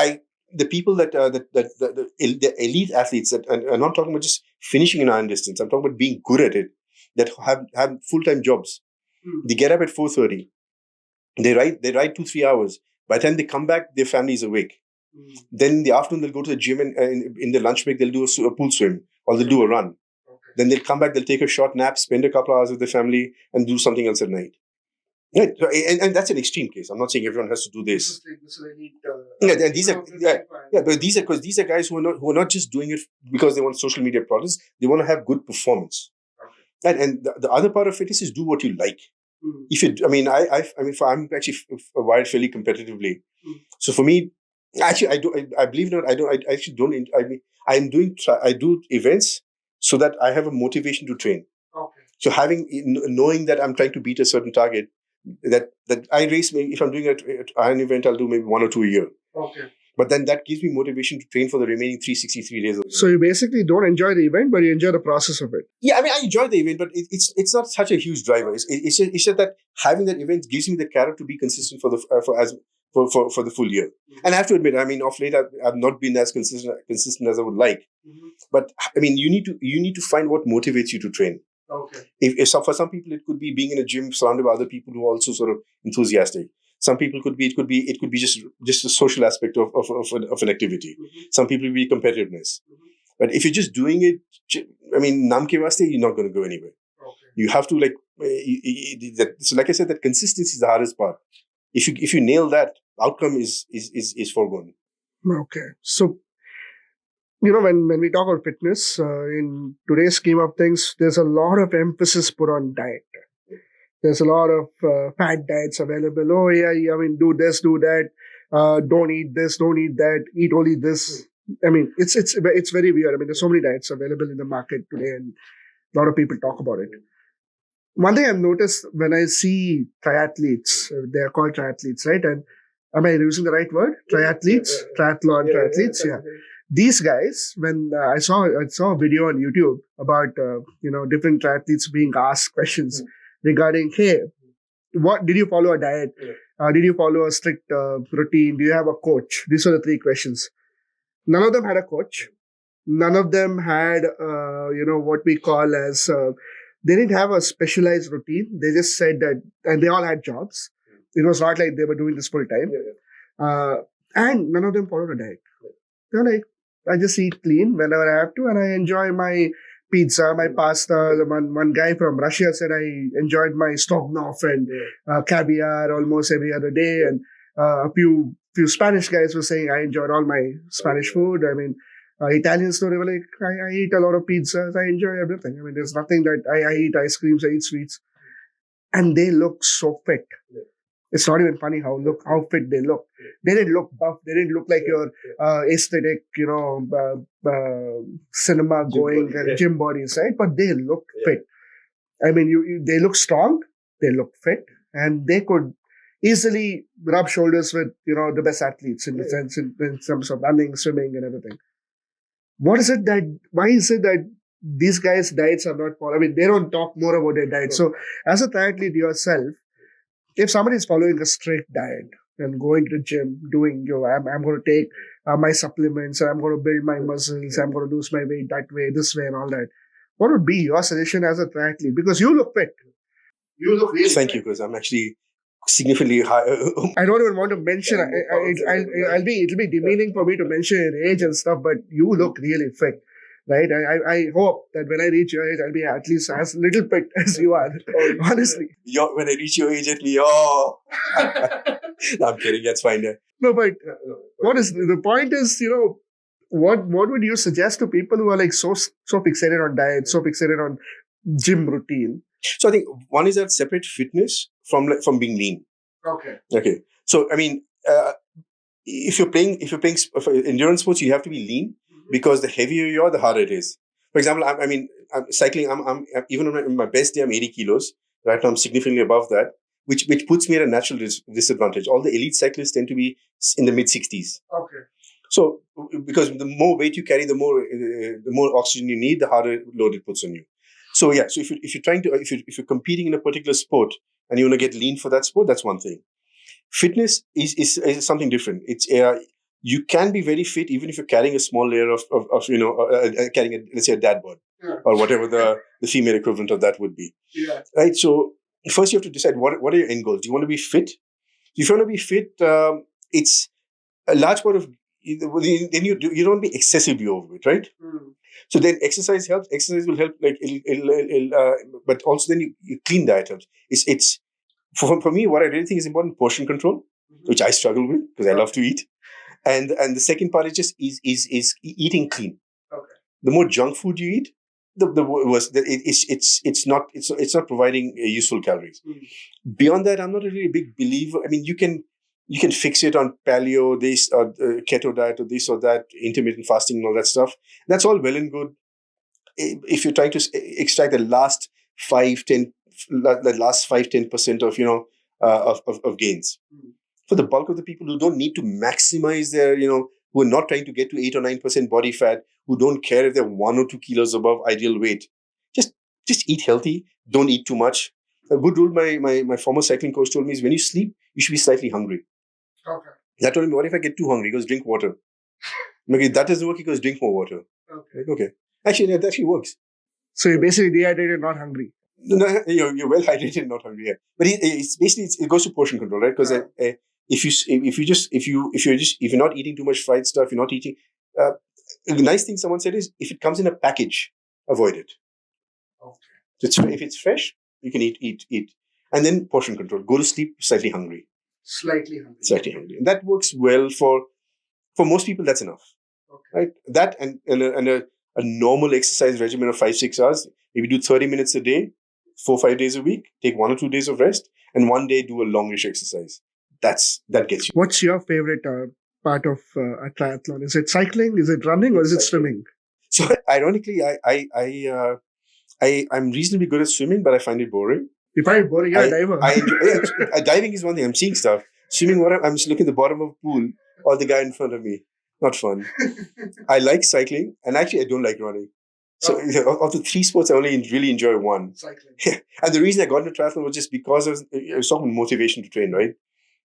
the people the elite athletes that, and I'm not talking about just finishing an iron distance. I'm talking about being good at it, that have full-time jobs. They get up at 4:30. They ride 2-3 hours. By the time they come back, their family is awake. Then in the afternoon, they'll go to the gym, and in the lunch break, they'll do a pool swim or they'll do a run. Then they'll come back, they'll take a short nap, spend a couple of hours with their family, and do something else at night. Right. And that's an extreme case. I'm not saying everyone has to do this. And these are but these are guys who are not just doing it because they want social media products. They want to have good performance. Right. And the other part of fitness is do what you like. If you, I'm actually wired fairly competitively. So for me, actually, I believe it or not, I actually don't. I do events so that I have a motivation to train. Okay. So knowing that I'm trying to beat a certain target, that I race, maybe if I'm doing an iron event, I'll do maybe 1 or 2 a year. Okay. But then that gives me motivation to train for the remaining 363 days. So you basically don't enjoy the event, but you enjoy the process of it. Yeah, I mean, I enjoy the event, but it's not such a huge driver. It's just that having that event gives me the carrot to be consistent for the full year. And I have to admit, I mean, of late I've not been as consistent as I would like. But I mean, you need to find what motivates you to train. Okay. If for some people it could be being in a gym surrounded by other people who are also sort of enthusiastic. Some people it could be just a social aspect of an activity. Some people will be competitiveness. But if you're just doing it, I mean, nam ke vaste, you're not going to go anywhere. Okay. You have to so like I said, that consistency is the hardest part. If you nail that, outcome is foregone. Okay. So, when we talk about fitness, in today's scheme of things, there's a lot of emphasis put on diet. There's a lot of fad diets available. Oh, yeah, I mean, do this, do that. Don't eat this, don't eat that. Eat only this. I mean, it's very weird. I mean, there's so many diets available in the market today, and a lot of people talk about it. One thing I've noticed when I see triathletes, they're called triathletes, right? And am I using the right word? Triathletes, triathletes. Yeah. These guys, when I saw a video on YouTube about different triathletes being asked questions regarding, hey, what did you follow a diet? Did you follow a strict routine? Do you have a coach? These are the 3 questions. None of them had a coach. None of them had what we call as they didn't have a specialized routine. They just said that, and they all had jobs. It was not like they were doing this full time. And none of them followed a diet. They're like, I just eat clean whenever I have to, and I enjoy my pizza, my pasta. One guy from Russia said I enjoyed my stroganoff and caviar almost every other day, and a few Spanish guys were saying I enjoyed all my Spanish food. I mean, Italians, they were like, I eat a lot of pizzas, I enjoy everything. I mean, there's nothing that I eat ice creams, I eat sweets, and they look so fit. It's not even funny how fit they look. They didn't look buff. They didn't look like your aesthetic, cinema going and gym bodies, right? But they look fit. I mean, they look strong. They look fit, and they could easily rub shoulders with the best athletes in the sense in terms of running, swimming, and everything. Why is it that these guys' diets are not followed? I mean, they don't talk more about their diet. So, as a triathlete yourself, if somebody is following a strict diet and going to the gym, doing, I'm going to take my supplements, and I'm going to build my muscles, I'm going to lose my weight that way, this way, and all that, what would be your suggestion as a triathlete? Because you look fit. You look really Thank you, because I'm actually significantly high. I don't even want to mention. It'll be demeaning for me to mention your age and stuff, but you look really fit. Right? I hope that when I reach your age, I'll be at least as little fit as you are. Honestly. When I reach your age, it'll be, no, I'm kidding. That's fine. No, but what is the point is, what would you suggest to people who are like so fixated on diet, so fixated on gym routine? So I think one is that separate fitness from being lean. Okay. So I mean, if you're playing endurance sports, you have to be lean. Because the heavier you are, the harder it is. For example, I'm cycling. I'm even on my best day, I'm 80 kilos. Right now, I'm significantly above that, which puts me at a natural disadvantage. All the elite cyclists tend to be in the mid 60s. Okay. So, because the more weight you carry, the more oxygen you need, the harder load it puts on you. So yeah. So if you're competing in a particular sport, and you want to get lean for that sport, that's one thing. Fitness is something different. It's you can be very fit even if you're carrying a small layer of carrying let's say a dad bod or whatever the female equivalent of that would be. Yeah. Right. So first you have to decide what are your end goals. Do you want to be fit? If you want to be fit, it's a large part of then you don't want to be excessively overweight, right? So then exercise helps. Exercise will help, like but also then you clean diet helps. It's for me, what I really think is important: portion control, which I struggle with because I love to eat, and the second part is just is eating clean. Okay. The more junk food you eat, the worse. It's not providing useful calories. Beyond that, I'm not really a big believer. I mean, you can fix it on paleo, this or keto diet or this or that, intermittent fasting and all that stuff. That's all well and good. If you're trying to extract the last 5-10% of gains. For the bulk of the people who don't need to maximize their, who are not trying to get to 8 or 9% body fat, who don't care if they're 1 or 2 kilos above ideal weight, just eat healthy. Don't eat too much. A good rule my former cycling coach told me is when you sleep, you should be slightly hungry. Okay. That told me, what if I get too hungry? He goes, drink water. Maybe that doesn't work. He goes, drink more water. Okay. Actually, that actually works. So you're basically dehydrated, not hungry. No, you're well hydrated, not hungry. Yeah. But it's basically it goes to portion control, right? Because if you're not eating too much fried stuff, you're not eating. A nice thing someone said is if it comes in a package, avoid it. Okay. So if it's fresh, you can eat, and then portion control. Go to sleep slightly hungry. Slightly hungry. And that works well for most people. That's enough, right? That and a normal exercise regimen of 5-6 hours. Maybe do 30 minutes a day, 4-5 days a week. Take 1 or 2 days of rest, and one day do a longish exercise. That gets you. What's your favorite part of a triathlon? Is it cycling? Is it running? Or is it swimming? So ironically, I'm reasonably good at swimming, but I find it boring. You find it boring? You're a diver. Diving is one thing. I'm seeing stuff. Swimming, I'm just looking at the bottom of a pool or the guy in front of me. Not fun. I like cycling, and actually I don't like running. So of the 3 sports, I only really enjoy one. Cycling. And the reason I got into triathlon was just because I was talking about motivation to train, right?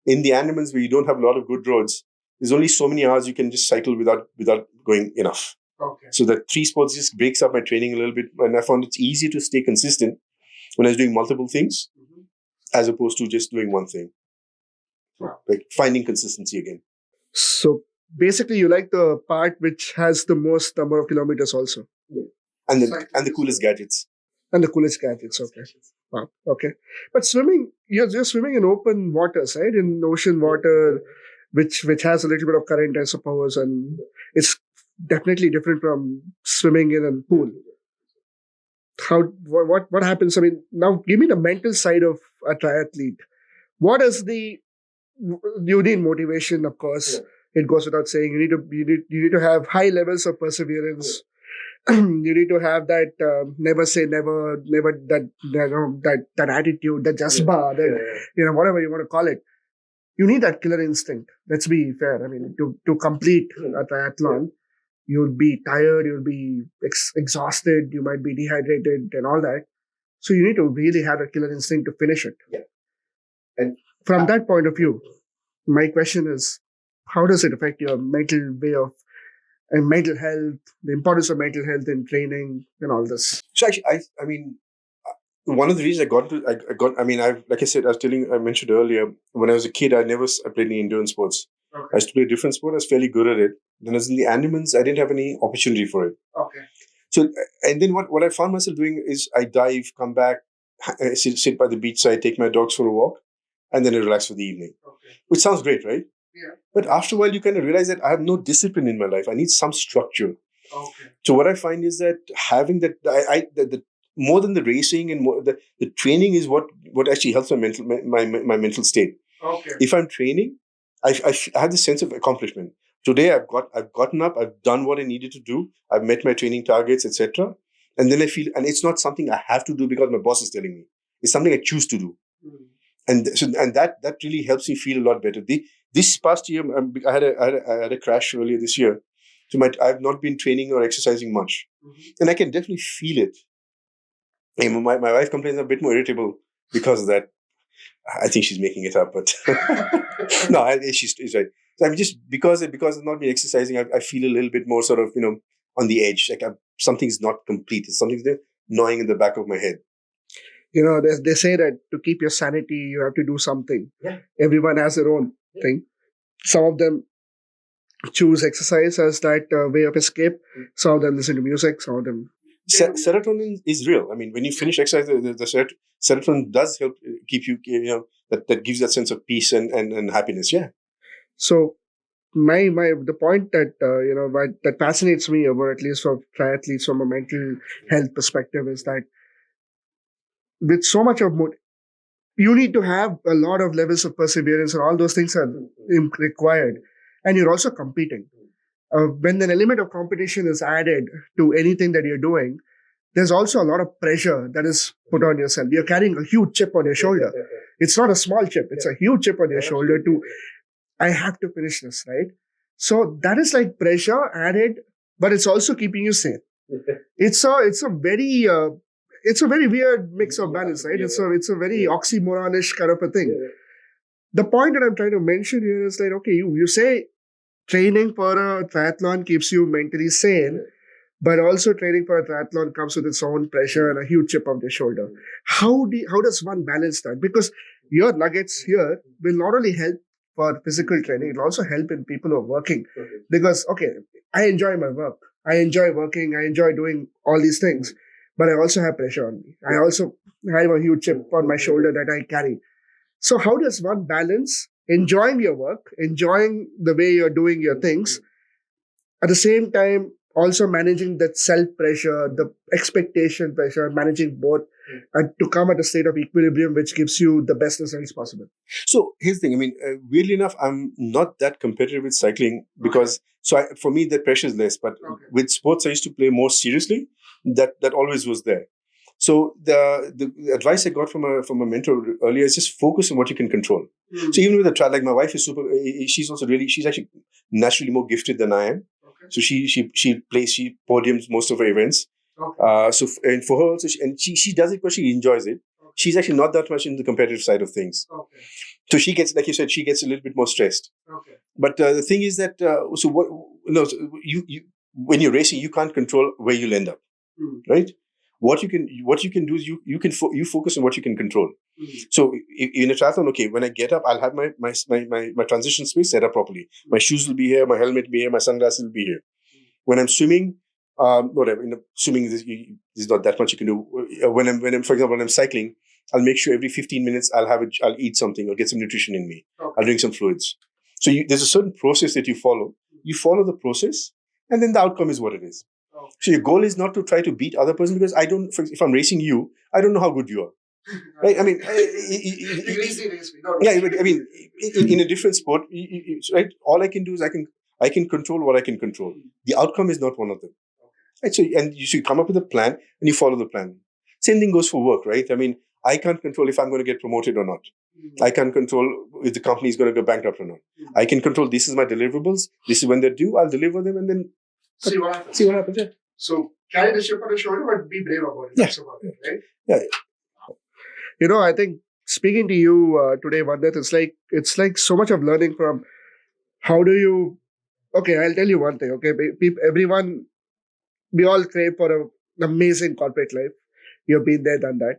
In the Andamans, where you don't have a lot of good roads, there's only so many hours you can just cycle without going enough. Okay. So the 3 sports just breaks up my training a little bit, and I found it's easier to stay consistent when I was doing multiple things as opposed to just doing one thing. Like finding consistency again. So basically, you like the part which has the most number of kilometers also. Yeah. And the coolest gadgets. And the coolest gadgets, okay. Wow, okay. But swimming, you're swimming in open waters, right? In ocean water, which has a little bit of current, I suppose, and it's definitely different from swimming in a pool. What happens? I mean, now give me the mental side of a triathlete. What is you need motivation, of course. Yeah. It goes without saying. You need to have high levels of perseverance. Yeah. You need to have that never say never that attitude, that jasba, whatever you want to call it. You need that killer instinct. Let's be fair. I mean, to complete a triathlon, you'll be tired, you'll be exhausted, you might be dehydrated and all that. So you need to really have a killer instinct to finish it. Yeah. And from that point of view, my question is, how does it affect your mental way of and mental health, the importance of mental health in training and all this? So actually, I mean, one of the reasons like I said, I mentioned earlier, when I was a kid, I played any endurance sports. Okay. I used to play a different sport. I was fairly good at it. Then as in the Andamans, I didn't have any opportunity for it. Okay. So, and then what I found myself doing is I dive, come back, sit by the beach side, take my dogs for a walk, and then I relax for the evening. Okay. Which sounds great, right? Yeah. But after a while, you kind of realize that I have no discipline in my life. I need some structure. Okay. So what I find is that having that, the more than the racing and more the training is what actually helps my mental state. Okay. If I'm training, I have this sense of accomplishment. Today I've gotten up, I've done what I needed to do, I've met my training targets, etc. And then I feel, and it's not something I have to do because my boss is telling me. It's something I choose to do. And that really helps me feel a lot better. This past year, I had a crash earlier this year. So I've not been training or exercising much. And I can definitely feel it. My wife complains I'm a bit more irritable because of that. I think she's making it up, but no, she's right. So I'm just because I've not been exercising, I feel a little bit more sort of on the edge, like something's not complete. It's something's there gnawing in the back of my head. They say that to keep your sanity, you have to do something. Yeah. Everyone has their own thing. Some of them choose exercise as that way of escape. Some of them listen to music. Some of them. Serotonin is real. I mean, when you finish exercise, the serotonin does help keep you, that gives that sense of peace and happiness. Yeah. So the point that that fascinates me about, at least for triathletes from a mental health perspective, is that with so much of you need to have a lot of levels of perseverance, and all those things are required, and you're also competing. When an element of competition is added to anything that you're doing, there's also a lot of pressure that is put on yourself. You're carrying a huge chip on your shoulder. It's not a small chip. It's a huge chip on your shoulder I have to finish this, right? So that is like pressure added, but it's also keeping you sane. It's a very weird mix of balance, right? It's a very oxymoronish kind of a thing. The point that I'm trying to mention here is like, okay, you say training for a triathlon keeps you mentally sane, but also training for a triathlon comes with its own pressure and a huge chip on the shoulder. How does one balance that? Because your nuggets here will not only help for physical training, it will also help in people who are working. Because, okay, I enjoy my work. I enjoy working. I enjoy doing all these things. But I also have pressure on me. I also have a huge chip on my shoulder that I carry. So how does one balance enjoying your work, enjoying the way you're doing your things, at the same time also managing that self-pressure, the expectation pressure, managing both, and to come at a state of equilibrium which gives you the best results possible? So here's the thing. I mean, weirdly enough, I'm not that competitive with cycling because, for me, the pressure is less. But with sports, I used to play more seriously. That always was there. So the advice I got from a mentor earlier is just focus on what you can control. So even with the trial, like my wife is she's actually naturally more gifted than I am. So she podiums most of her events. And for her also, she does it because she enjoys it. She's actually not that much in the competitive side of things. So she gets, like you said, she gets a little bit more stressed. But the thing is that you when you're racing, you can't control where you'll end up, right? What you can do is you focus on what you can control. So in a triathlon, okay, when I get up, I'll have my transition space set up properly. My shoes will be here, my helmet will be here, my sunglasses will be here. When I'm swimming, whatever. Swimming is not that much you can do. When I'm for example, when I'm cycling, I'll make sure every 15 minutes I'll eat something or get some nutrition in me. I'll drink some fluids. So there's a certain process that you follow. You follow the process, and then the outcome is what it is. So your goal is not to try to beat other person, because if I'm racing you, I don't know how good you are. Right? I mean, in a different sport, right? All I can do is I can control what I can control. The outcome is not one of them. Right? So, and you should come up with a plan and you follow the plan. Same thing goes for work, right? I mean, I can't control if I'm going to get promoted or not. I can't control if the company is going to go bankrupt or not. I can control this is my deliverables. This is when they're due. I'll deliver them and then see what happens. Yeah. So carry the ship on your shoulder, but be brave about it. Yeah. That's about it, right? Yeah. I think speaking to you today, Vandit, it's like so much of learning from how do you. Okay, I'll tell you one thing. Okay, everyone, we all crave for an amazing corporate life. You've been there, done that.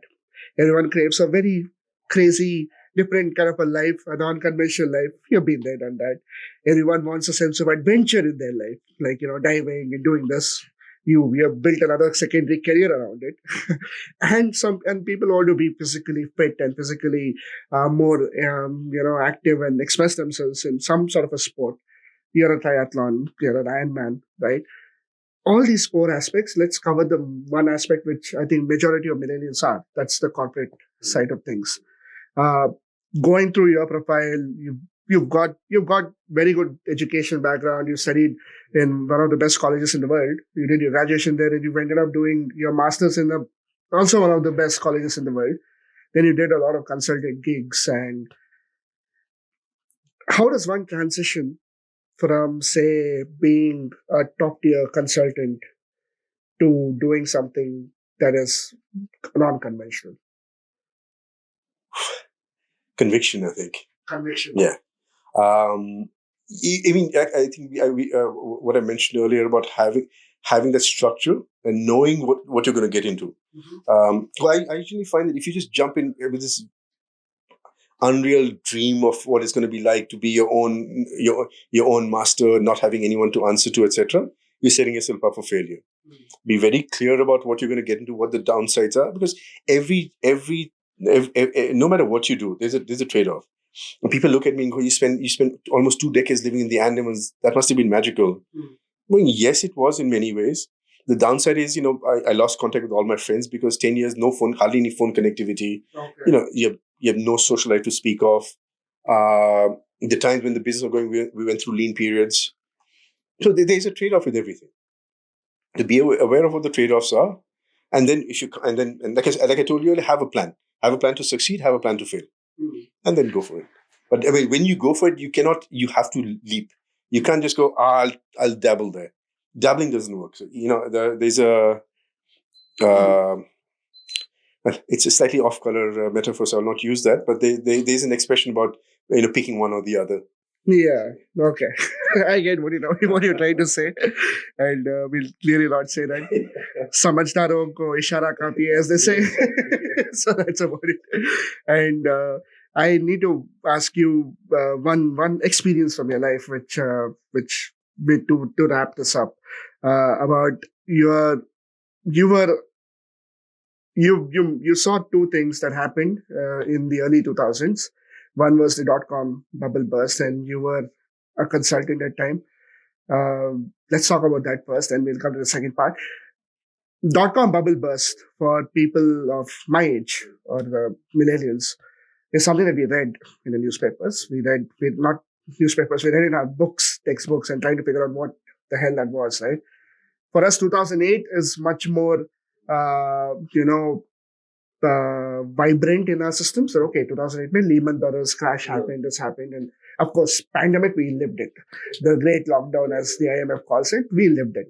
Everyone craves a very crazy, different kind of a life, a non-conventional life. You've been there, done that. Everyone wants a sense of adventure in their life, like diving and doing this. You have built another secondary career around it, and people want to be physically fit and physically more active and express themselves in some sort of a sport. You're a triathlon, you're an Ironman, right? All these four aspects, let's cover the one aspect which I think majority of millennials are. That's the corporate side of things. Going through your profile, you've got very good education background. You studied in one of the best colleges in the world. You did your graduation there, and you ended up doing your master's in also one of the best colleges in the world. Then you did a lot of consulting gigs. And how does one transition from, say, being a top-tier consultant to doing something that is non-conventional? conviction, I think. Conviction. Yeah. I mean, I think what I mentioned earlier about having that structure and knowing what you're going to get into. Well, I usually find that if you just jump in with this unreal dream of what it's going to be like to be your own master, not having anyone to answer to, etc., you're setting yourself up for failure. Be very clear about what you're going to get into, what the downsides are, because every no matter what you do, there's a trade-off. When people look at me and go, you spent almost 2 decades living in the Andamans, that must have been magical. Well, yes, it was in many ways. The downside is, I lost contact with all my friends because 10 years, no phone, hardly any phone connectivity. Okay. You have no social life to speak of. The times when the business was going, we went through lean periods. So there's a trade-off with everything. To be aware of what the trade-offs are, and then like I told you, have a plan. Have a plan to succeed. Have a plan to fail, and then go for it. But I mean, when you go for it, you have to leap. You can't just go, I'll dabble there. Dabbling doesn't work. So, there's a it's a slightly off-color metaphor, so I'll not use that. But there's an expression about picking one or the other. Yeah. Okay. I get what you're trying to say, and we'll clearly not say that. Samajdaron ko ishara kafi hai, as they say. So that's about it. And I need to ask you one experience from your life, which to wrap this up, about you saw two things that happened in the early 2000s. One was the .com bubble burst, and you were a consultant at time. Let's talk about that first, and we'll come to the second part. .com bubble burst, for people of my age or the millennials, is something that we read in the newspapers. We read not newspapers, we read in our books, textbooks, and trying to figure out what the hell that was, right? For us, 2008 is much more, vibrant in our system. So, okay, 2008, Lehman Brothers crash happened, this happened. And of course, pandemic, we lived it. The great lockdown, as the IMF calls it, we lived it.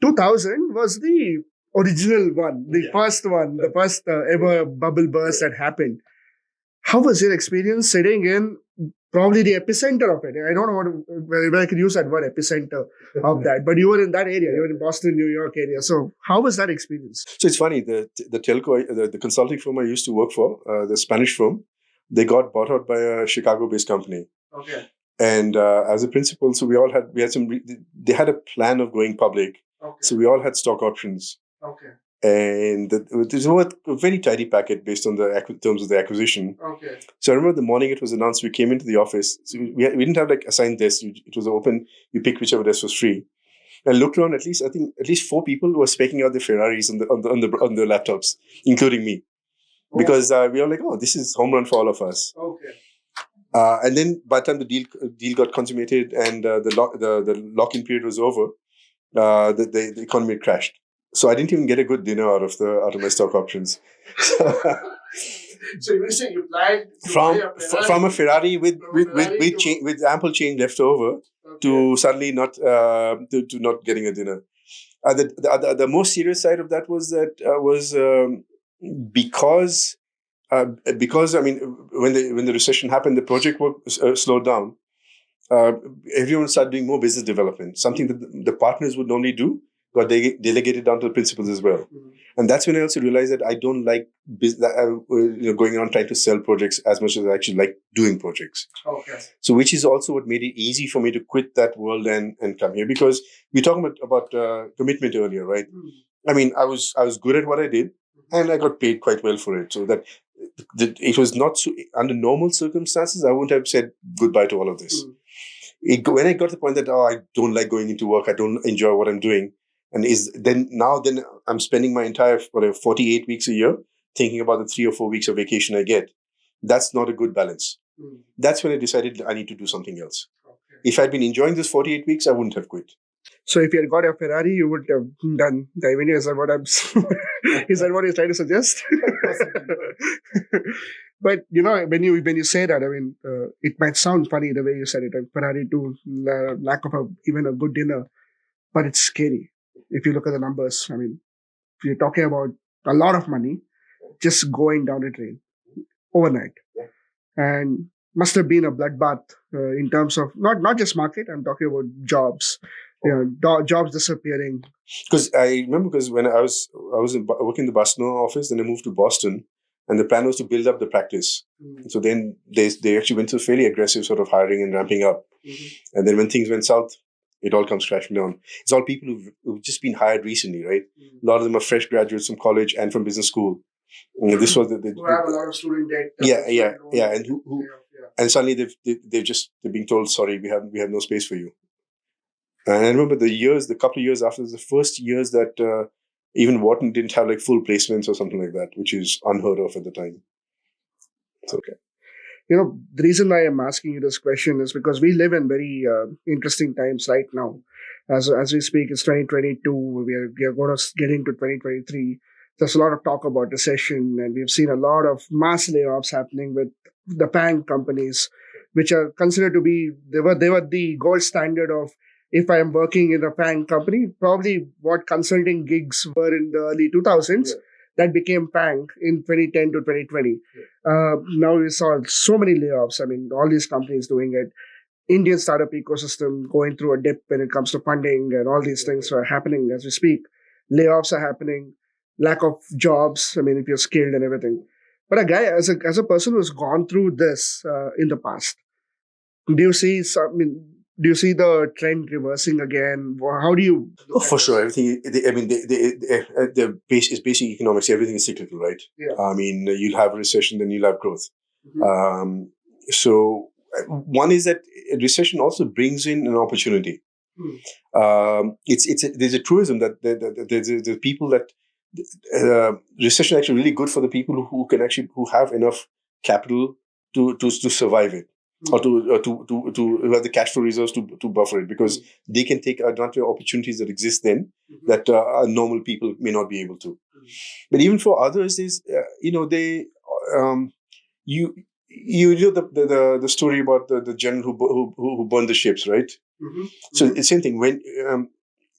2000 was the original one, the first one, the first ever bubble burst that happened. How was your experience sitting in probably the epicenter of it? I don't know whether I could use that word, epicenter of that, but you were in that area. You were in Boston, New York area. So how was that experience? So it's funny, the telco, the consulting firm I used to work for, the Spanish firm, they got bought out by a Chicago-based company. Okay. And as a principal, so they had a plan of going public. Okay. So we all had stock options. Okay. And it was a very tidy packet based on the terms of the acquisition. Okay. So I remember the morning it was announced, we came into the office. So we didn't have assigned desks. It was open. You pick whichever desk was free. And I looked around. At least 4 people were speccing out the Ferraris on the laptops, including me, because we were like, oh, this is home run for all of us. Okay. And then by the time the deal got consummated and the lock-in period was over, the economy had crashed. So I didn't even get a good dinner out of my stock options. So you were saying you planned from a Ferrari with ample change left over, to suddenly not to not getting a dinner. The most serious side of that was because I mean, when the recession happened, the project work slowed down. Everyone started doing more business development, something that the partners would normally do, got delegated down to the principals as well. Mm-hmm. And that's when I also realized that I don't like going around trying to sell projects as much as I actually like doing projects. Okay. So which is also what made it easy for me to quit that world and come here, because we were talking about commitment earlier, right? Mm-hmm. I mean, I was good at what I did, and I got paid quite well for it. So that it was not under normal circumstances, I wouldn't have said goodbye to all of this. Mm-hmm. When I got to the point that I don't like going into work, I don't enjoy what I'm doing. And then I'm spending my entire 48 weeks a year thinking about the 3 or 4 weeks of vacation I get. That's not a good balance. Mm. That's when I decided I need to do something else. Okay. If I'd been enjoying this 48 weeks, I wouldn't have quit. So if you had got a Ferrari, you would have done diving. Is that what is that what you're trying to suggest? But when you say that, I mean, it might sound funny the way you said it. A Ferrari to lack of even a good dinner, but it's scary. If you look at the numbers, I mean, if you're talking about a lot of money just going down the drain overnight. and must have been a bloodbath in terms of not just market. I'm talking about jobs. Jobs disappearing. Because I remember, because when working in the Barcelona office, then I moved to Boston, and the plan was to build up the practice. So then they actually went through fairly aggressive sort of hiring and ramping up. And then when things went south, it all comes crashing down. It's all people who've just been hired recently, right? A lot of them are fresh graduates from college and from business school. This was who have a lot of student debt. Yeah, and and suddenly they're being told, sorry, we have no space for you. And I remember the couple of years after, the first years that even Wharton didn't have like full placements or something like that, which is unheard of at the time. So, okay. The reason why I'm asking you this question is because we live in very interesting times right now. As we speak, it's 2022. We are going to get into 2023. There's a lot of talk about recession, and we've seen a lot of mass layoffs happening with the FANG companies, which are considered to be they were the gold standard of, if I am working in a FANG company, probably what consulting gigs were in the early 2000s. Yeah. That became FANG in 2010 to 2020. Now we saw so many layoffs. I mean, all these companies doing it. Indian startup ecosystem going through a dip when it comes to funding, and all these things are happening as we speak. Layoffs are happening. Lack of jobs. I mean, if you're skilled and everything. But a guy, as a person who's gone through this in the past, do you see the trend reversing again? How do you? For sure, everything. The base is basic economics. Everything is cyclical, right? Yeah. I mean, you'll have a recession, then you'll have growth. So one is that a recession also brings in an opportunity. There's a truism that there's people that recession is actually really good for the people who have enough capital to survive it. Or to have the cash flow reserves to buffer it, because they can take advantage of opportunities that exist then that normal people may not be able to. But even for others, is you know the story about the general who burned the ships, right? So it's the same thing. When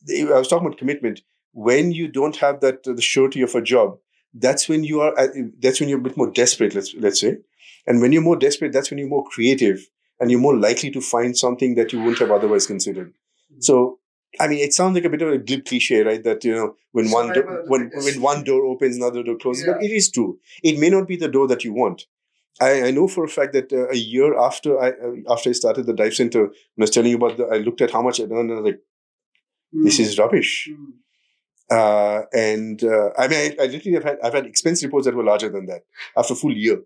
I was talking about commitment, when you don't have that the surety of a job, that's when you're a bit more desperate. Let's say. And when you're more desperate, that's when you're more creative and you're more likely to find something that you wouldn't have otherwise considered. So, I mean, it sounds like a bit of a glib cliche, right? That, when one door opens, another door closes. Yeah. But it is true. It may not be the door that you want. I know for a fact that a year after I started the dive center, when I was telling you about I looked at how much I'd earned and I was like, this is rubbish. I literally I've had expense reports that were larger than that after a full year.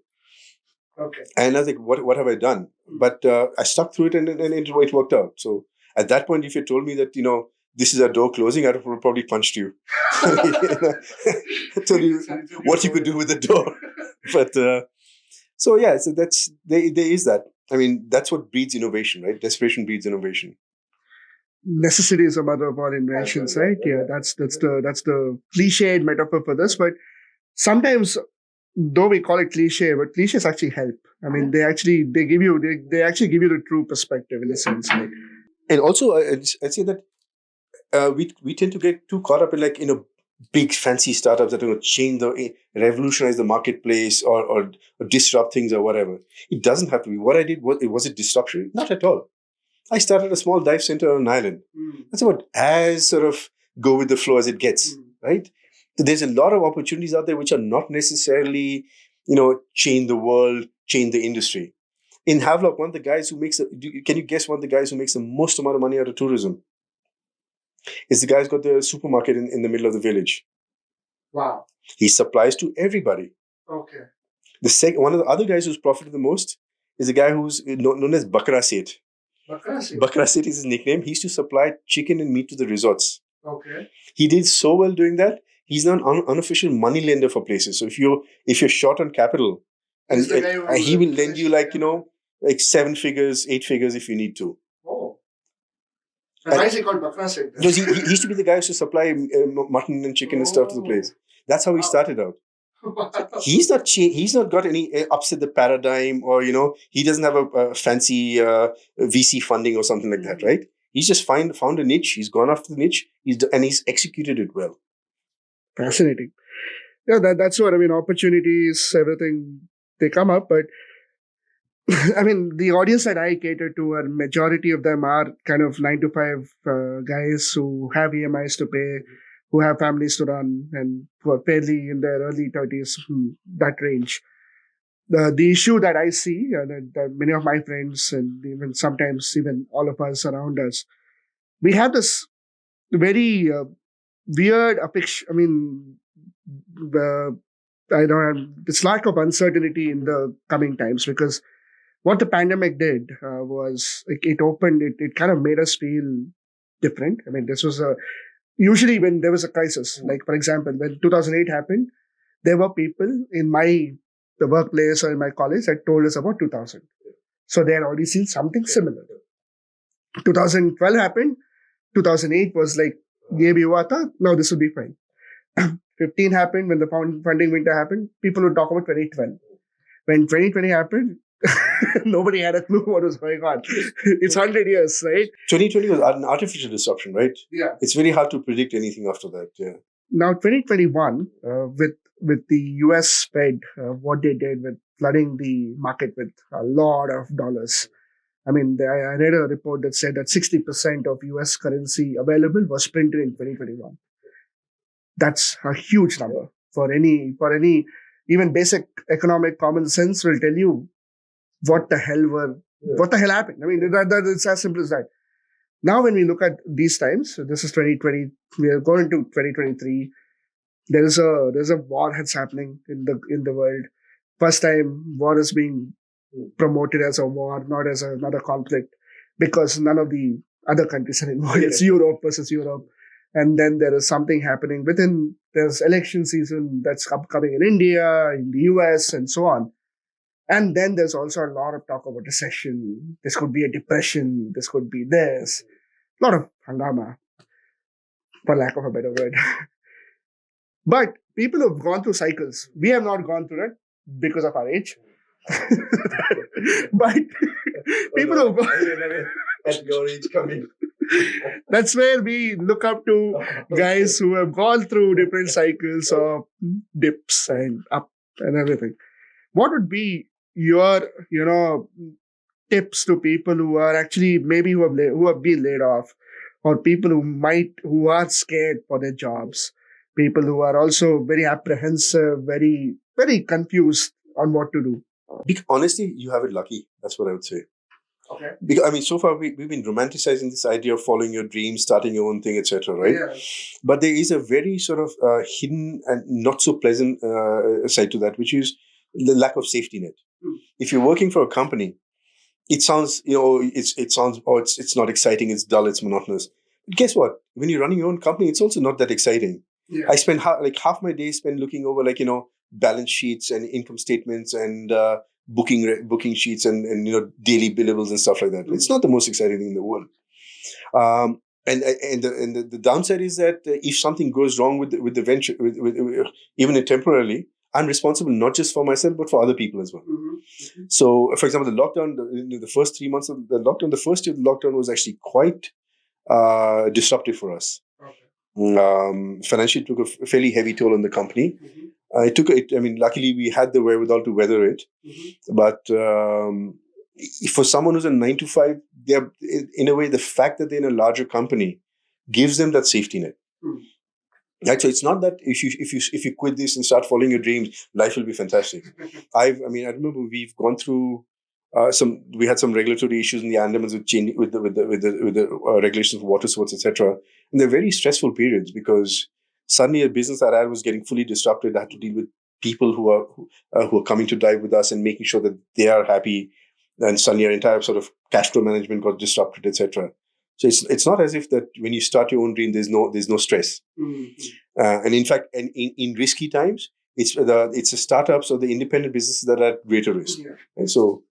Okay. And I was like, what have I done? But I stuck through it and it worked out. So at that point, if you told me that, this is a door closing, I would have probably punched you. Told you what you could do with the door. But so there is that. I mean, that's what breeds innovation, right? Desperation breeds innovation. Necessity is a mother of all inventions, right? Yeah, that's the cliched metaphor for this. But sometimes, though we call it cliche, but cliches actually help. I mean, they actually give you the true perspective in a sense. Right? And also, I'd say that we tend to get too caught up in big fancy startups that are going to revolutionize the marketplace or disrupt things or whatever. It doesn't have to be. What I did was it disruption? Not at all. I started a small dive center on an island. That's about as sort of go with the flow as it gets, right? So there's a lot of opportunities out there which are not necessarily, change the world, change the industry. In Havelock, one of the guys who can you guess one of the guys who makes the most amount of money out of tourism? Is the guy who's got the supermarket in the middle of the village. Wow. He supplies to everybody. Okay. One of the other guys who's profited the most is the guy who's known as Bakra Seth. Bakra Seth is his nickname. He used to supply chicken and meat to the resorts. Okay. He did so well doing that. He's now an unofficial money lender for places. So if you're short on capital, and he will lend you like 7 figures, 8 figures if you need to. Oh. And why is he called Bakra Seth? Because he used to be the guy who used to supply mutton and chicken and stuff to the place. That's how he started out. He's not got any upset the paradigm, or he doesn't have a fancy VC funding or something like that, right? He's just found a niche. He's gone after the niche. He's executed it well. Fascinating. Yeah, that's what I mean. Opportunities, everything, they come up, but I mean, the audience that I cater to, a majority of them are kind of 9 to 5 guys who have EMIs to pay, who have families to run, and who are fairly in their early 30s, that range. The issue that I see, that many of my friends and even sometimes even all of us around us, we have this very weird affection. I mean, uh, I don't know, this lack of uncertainty in the coming times, because what the pandemic did was it opened it kind of made us feel different. I mean, this was a usually when there was a crisis, like for example, when 2008 happened, there were people in the workplace or in my college that told us about 2000. So they had already seen something similar. 2012 happened. 2008 was like, ye bhi hua tha, now this will be fine. 15 happened when the funding winter happened. People would talk about 2012. When 2020 happened, nobody had a clue what was going on. It's 100 years, right? 2020 was an artificial disruption, right? Yeah. It's very hard to predict anything after that. Yeah. Now, 2021, with the US Fed, what they did with flooding the market with a lot of dollars. I mean, I read a report that said that 60% of US currency available was printed in 2021. That's a huge number for any even basic economic common sense will tell you what the hell happened. I mean, it's as simple as that. Now, when we look at these times, so this is 2020. We are going into 2023. There's a war that's happening in the world. First time war is being promoted as a war, not as another conflict, because none of the other countries are involved. It's Europe versus Europe. And then there is something happening there's election season that's upcoming in India, in the US, and so on. And then there's also a lot of talk about recession. This could be a depression. This could be this. A lot of hangama, for lack of a better word. But people have gone through cycles. We have not gone through that because of our age. But people have gone. At your age coming. That's where we look up to guys who have gone through different cycles of dips and up and everything. What would be your, tips to people who are actually maybe who have been laid off, or people who are scared for their jobs, people who are also very apprehensive, very, very confused on what to do? Honestly, you have it lucky. That's what I would say. Okay. Because I mean, so far we've been romanticizing this idea of following your dreams, starting your own thing, etc. Right? Yeah. But there is a very sort of hidden and not so pleasant side to that, which is the lack of safety net. If you're working for a company, it sounds, it's not exciting, it's dull, it's monotonous. But guess what? When you're running your own company, it's also not that exciting. Yeah. I spend half my day spent looking over balance sheets and income statements and booking sheets and daily billables and stuff like that. It's not the most exciting thing in the world. And the downside is that if something goes wrong with the venture, even temporarily, I'm responsible not just for myself but for other people as well. Mm-hmm. So, for example, the lockdown, the first 3 months of the lockdown, the first year of the lockdown was actually quite disruptive for us. Okay. Financially, it took a fairly heavy toll on the company. Mm-hmm. Luckily, we had the wherewithal to weather it. Mm-hmm. But for someone who's a 9 to 5, they're in a way, the fact that they're in a larger company gives them that safety net. Mm-hmm. Right, so it's not that if you quit this and start following your dreams, life will be fantastic. I remember we've gone through we had some regulatory issues in the Andamans with the regulations for water sports, etc. And they're very stressful periods because suddenly a business that I had was getting fully disrupted. I had to deal with people who are coming to dive with us and making sure that they are happy. And suddenly our entire sort of cash flow management got disrupted, etc. So it's not as if that when you start your own dream, there's no stress. Mm-hmm. And in fact, in risky times, it's the startups or the independent businesses that are at greater risk. Yeah. And so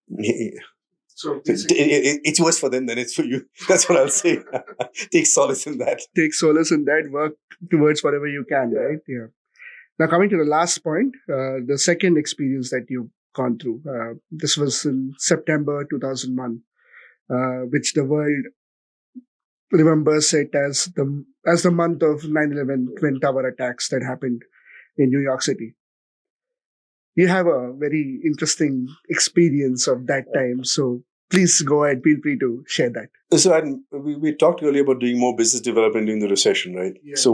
it's worse for them than it's for you. That's what I'll say. Take solace in that. Take solace in that. Work towards whatever you can, right? Yeah. Now, coming to the last point, the second experience that you've gone through. This was in September 2001, which the world remembers it as the month of 9/11 Twin Tower attacks that happened in New York City. You have a very interesting experience of that time. So please go ahead. Feel free to share that. So we talked earlier about doing more business development during the recession, right? Yeah. So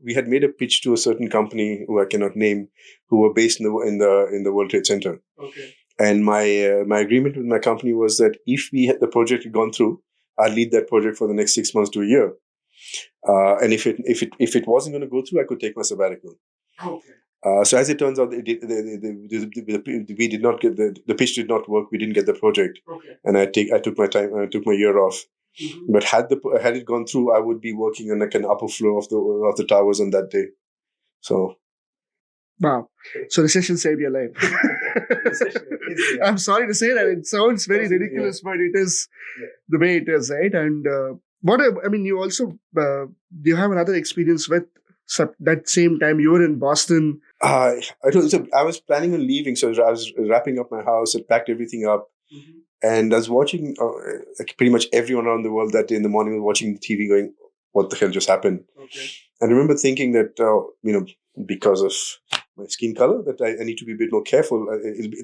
we had made a pitch to a certain company who I cannot name, who were based in the World Trade Center. Okay. And my agreement with my company was that if the project had gone through, I'd lead that project for the next 6 months to a year. And if it wasn't going to go through, I could take my sabbatical. Okay. So as it turns out, we did not get the pitch did not work. We didn't get the project, Okay. and I took my time. I took my year off. Mm-hmm. But had it gone through, I would be working on like an upper floor of the towers on that day. So wow. So recession saved your life. I'm sorry to say that. It sounds very ridiculous, but it is the way it is, right? And you also do you have another experience with that same time you were in Boston? I was planning on leaving, so I was wrapping up my house. I packed everything up. Mm-hmm. And I was watching, like pretty much everyone around the world that day in the morning was watching the TV going, what the hell just happened? Okay. And I remember thinking that, because of my skin color, that I need to be a bit more careful.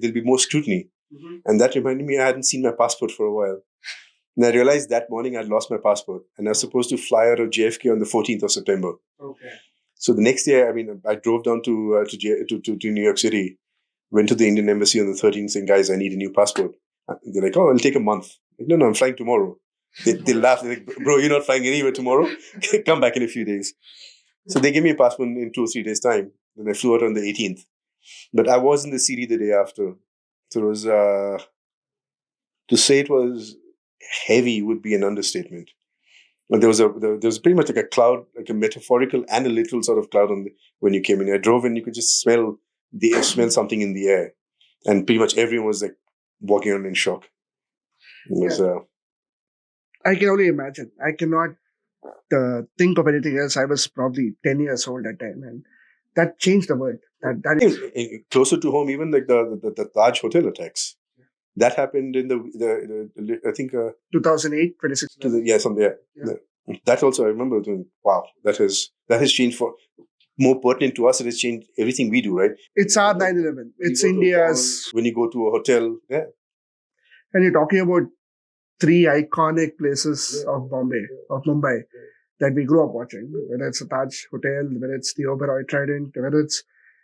There'll be more scrutiny. Mm-hmm. And that reminded me I hadn't seen my passport for a while. And I realized that morning I'd lost my passport. And I was supposed to fly out of JFK on the 14th of September. Okay. So the next day, I drove down to New York City, went to the Indian Embassy on the 13th saying, guys, I need a new passport. They're like, oh, it'll take a month. Like, no, I'm flying tomorrow. They laugh. They're like, bro, you're not flying anywhere tomorrow. Come back in a few days. So they gave me a passport in 2 or 3 days' time. Then I flew out on the 18th. But I was in the city the day after. So it was, to say it was heavy would be an understatement. But there was pretty much like a cloud, like a metaphorical and a literal sort of cloud when you came in. I drove in, you could just smell something in the air. And pretty much everyone was like walking around in shock. It was, I can only imagine. I cannot think of anything else. I was probably 10 years old at that time, and that changed the world. Closer to home, even like the Taj hotel attacks. That happened in the I think 2008, 26. Something. Yeah. That also I remember doing. Wow, that has changed for more pertinent to us. It has changed everything we do, right? It's our 9/11. It's India's. When you go to a hotel, yeah. And you're talking about 3 iconic places of Mumbai, that we grew up watching. Whether it's a Taj Hotel, whether it's the Oberoi Trident, whether it's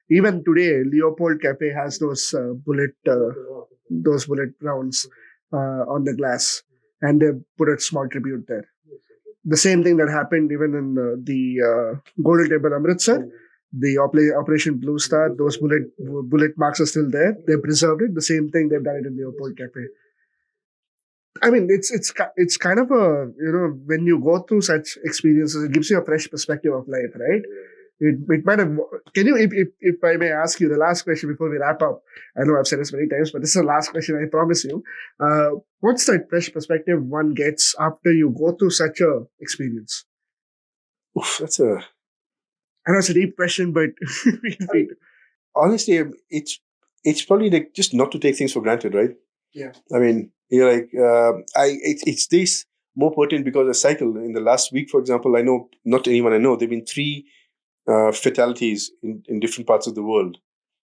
even today, Leopold Cafe has those bullet rounds on the glass, and they put a small tribute there. The same thing that happened even in the Golden Temple Amritsar, the Operation Blue Star. Those bullet marks are still there. They preserved it. The same thing they've done it in the Leopold Cafe. I mean, it's kind of a, when you go through such experiences, it gives you a fresh perspective of life, right? It might have. Can you, if I may ask you the last question before we wrap up? I know I've said this many times, but this is the last question. I promise you. What's that fresh perspective one gets after you go through such a experience? Oof, I know it's a deep question, but honestly, it's probably like just not to take things for granted, right? Yeah. I mean, you're like, it's this more pertinent because a cycle in the last week, for example, I know, not anyone I know, there have been 3 fatalities in different parts of the world.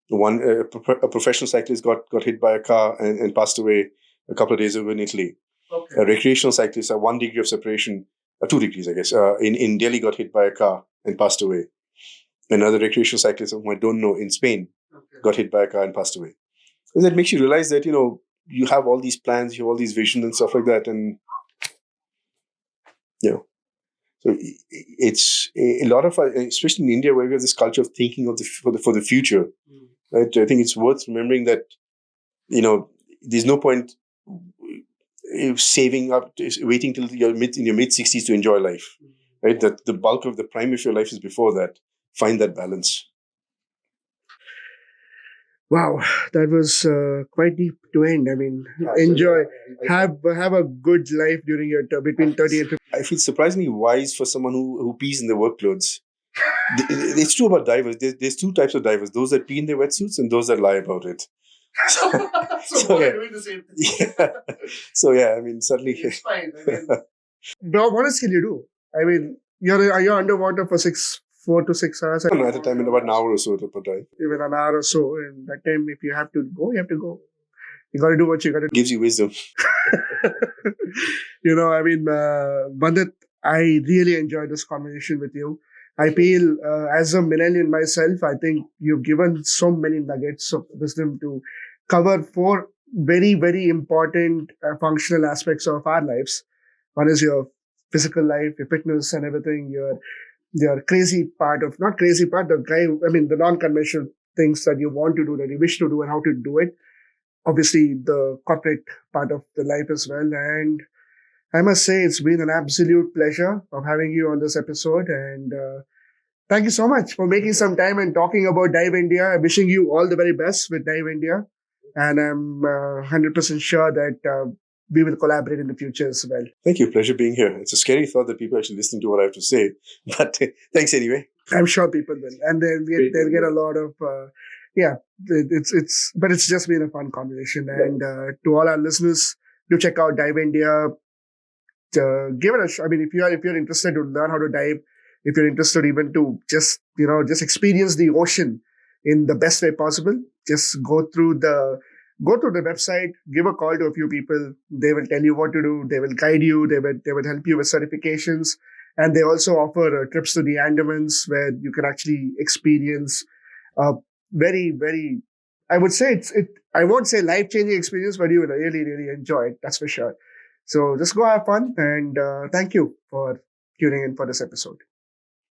One, a professional cyclist got hit by a car and passed away a couple of days ago in Italy. Okay. A recreational cyclist, 1 degree of separation, 2 degrees, I guess, in Delhi got hit by a car and passed away. Another recreational cyclist, whom I don't know, in Spain, got hit by a car and passed away. And that makes you realize that, you have all these plans, you have all these visions and stuff like that. And, so it's a lot of, especially in India, where we have this culture of thinking of for the future, right? I think it's worth remembering that, there's no point saving up, waiting till you're in your mid-60s to enjoy life, right? That the bulk of the prime of your life is before that. Find that balance. Wow, that was quite deep to end. I mean, enjoy, have a good life during your between 30 and 50. I feel surprisingly wise for someone who pees in their work clothes. It's true about divers. There's 2 types of divers: those that pee in their wetsuits and those that lie about it. So we're doing the same thing. Yeah. So yeah, I mean, certainly it's fine. I mean, bro, what else can you do? I mean, you're underwater for 4 to 6 hours. No, at a time in about an hour or so per drive. Even an hour or so. And that time, if you have to go, you have to go. You got to do what you got to do. Gives you wisdom. Vandit, I really enjoyed this conversation with you. I feel, as a millennial myself, I think you've given so many nuggets of wisdom to cover 4 very, very important functional aspects of our lives. One is your physical life, your fitness and everything, your crazy part of, not crazy part, the non-conventional things that you want to do, that you wish to do and how to do it. Obviously, the corporate part of the life as well. And I must say, it's been an absolute pleasure of having you on this episode. And thank you so much for making some time and talking about Dive India. I'm wishing you all the very best with Dive India. And I'm 100% sure that we will collaborate in the future as well. Thank you. Pleasure being here. It's a scary thought that people actually listen to what I have to say. But thanks anyway. I'm sure people will. And they'll get a lot of... but it's just been a fun conversation. And to all our listeners, do check out Dive India. Give it a shot. I mean, if you're interested to learn how to dive, if you're interested even to just experience the ocean in the best way possible, just go through the website, give a call to a few people. They will tell you what to do. They will guide you. They will help you with certifications. And they also offer trips to the Andamans where you can actually experience very, very, I would say I won't say life-changing experience, but you will really, really enjoy it. That's for sure. So just go have fun. And thank you for tuning in for this episode.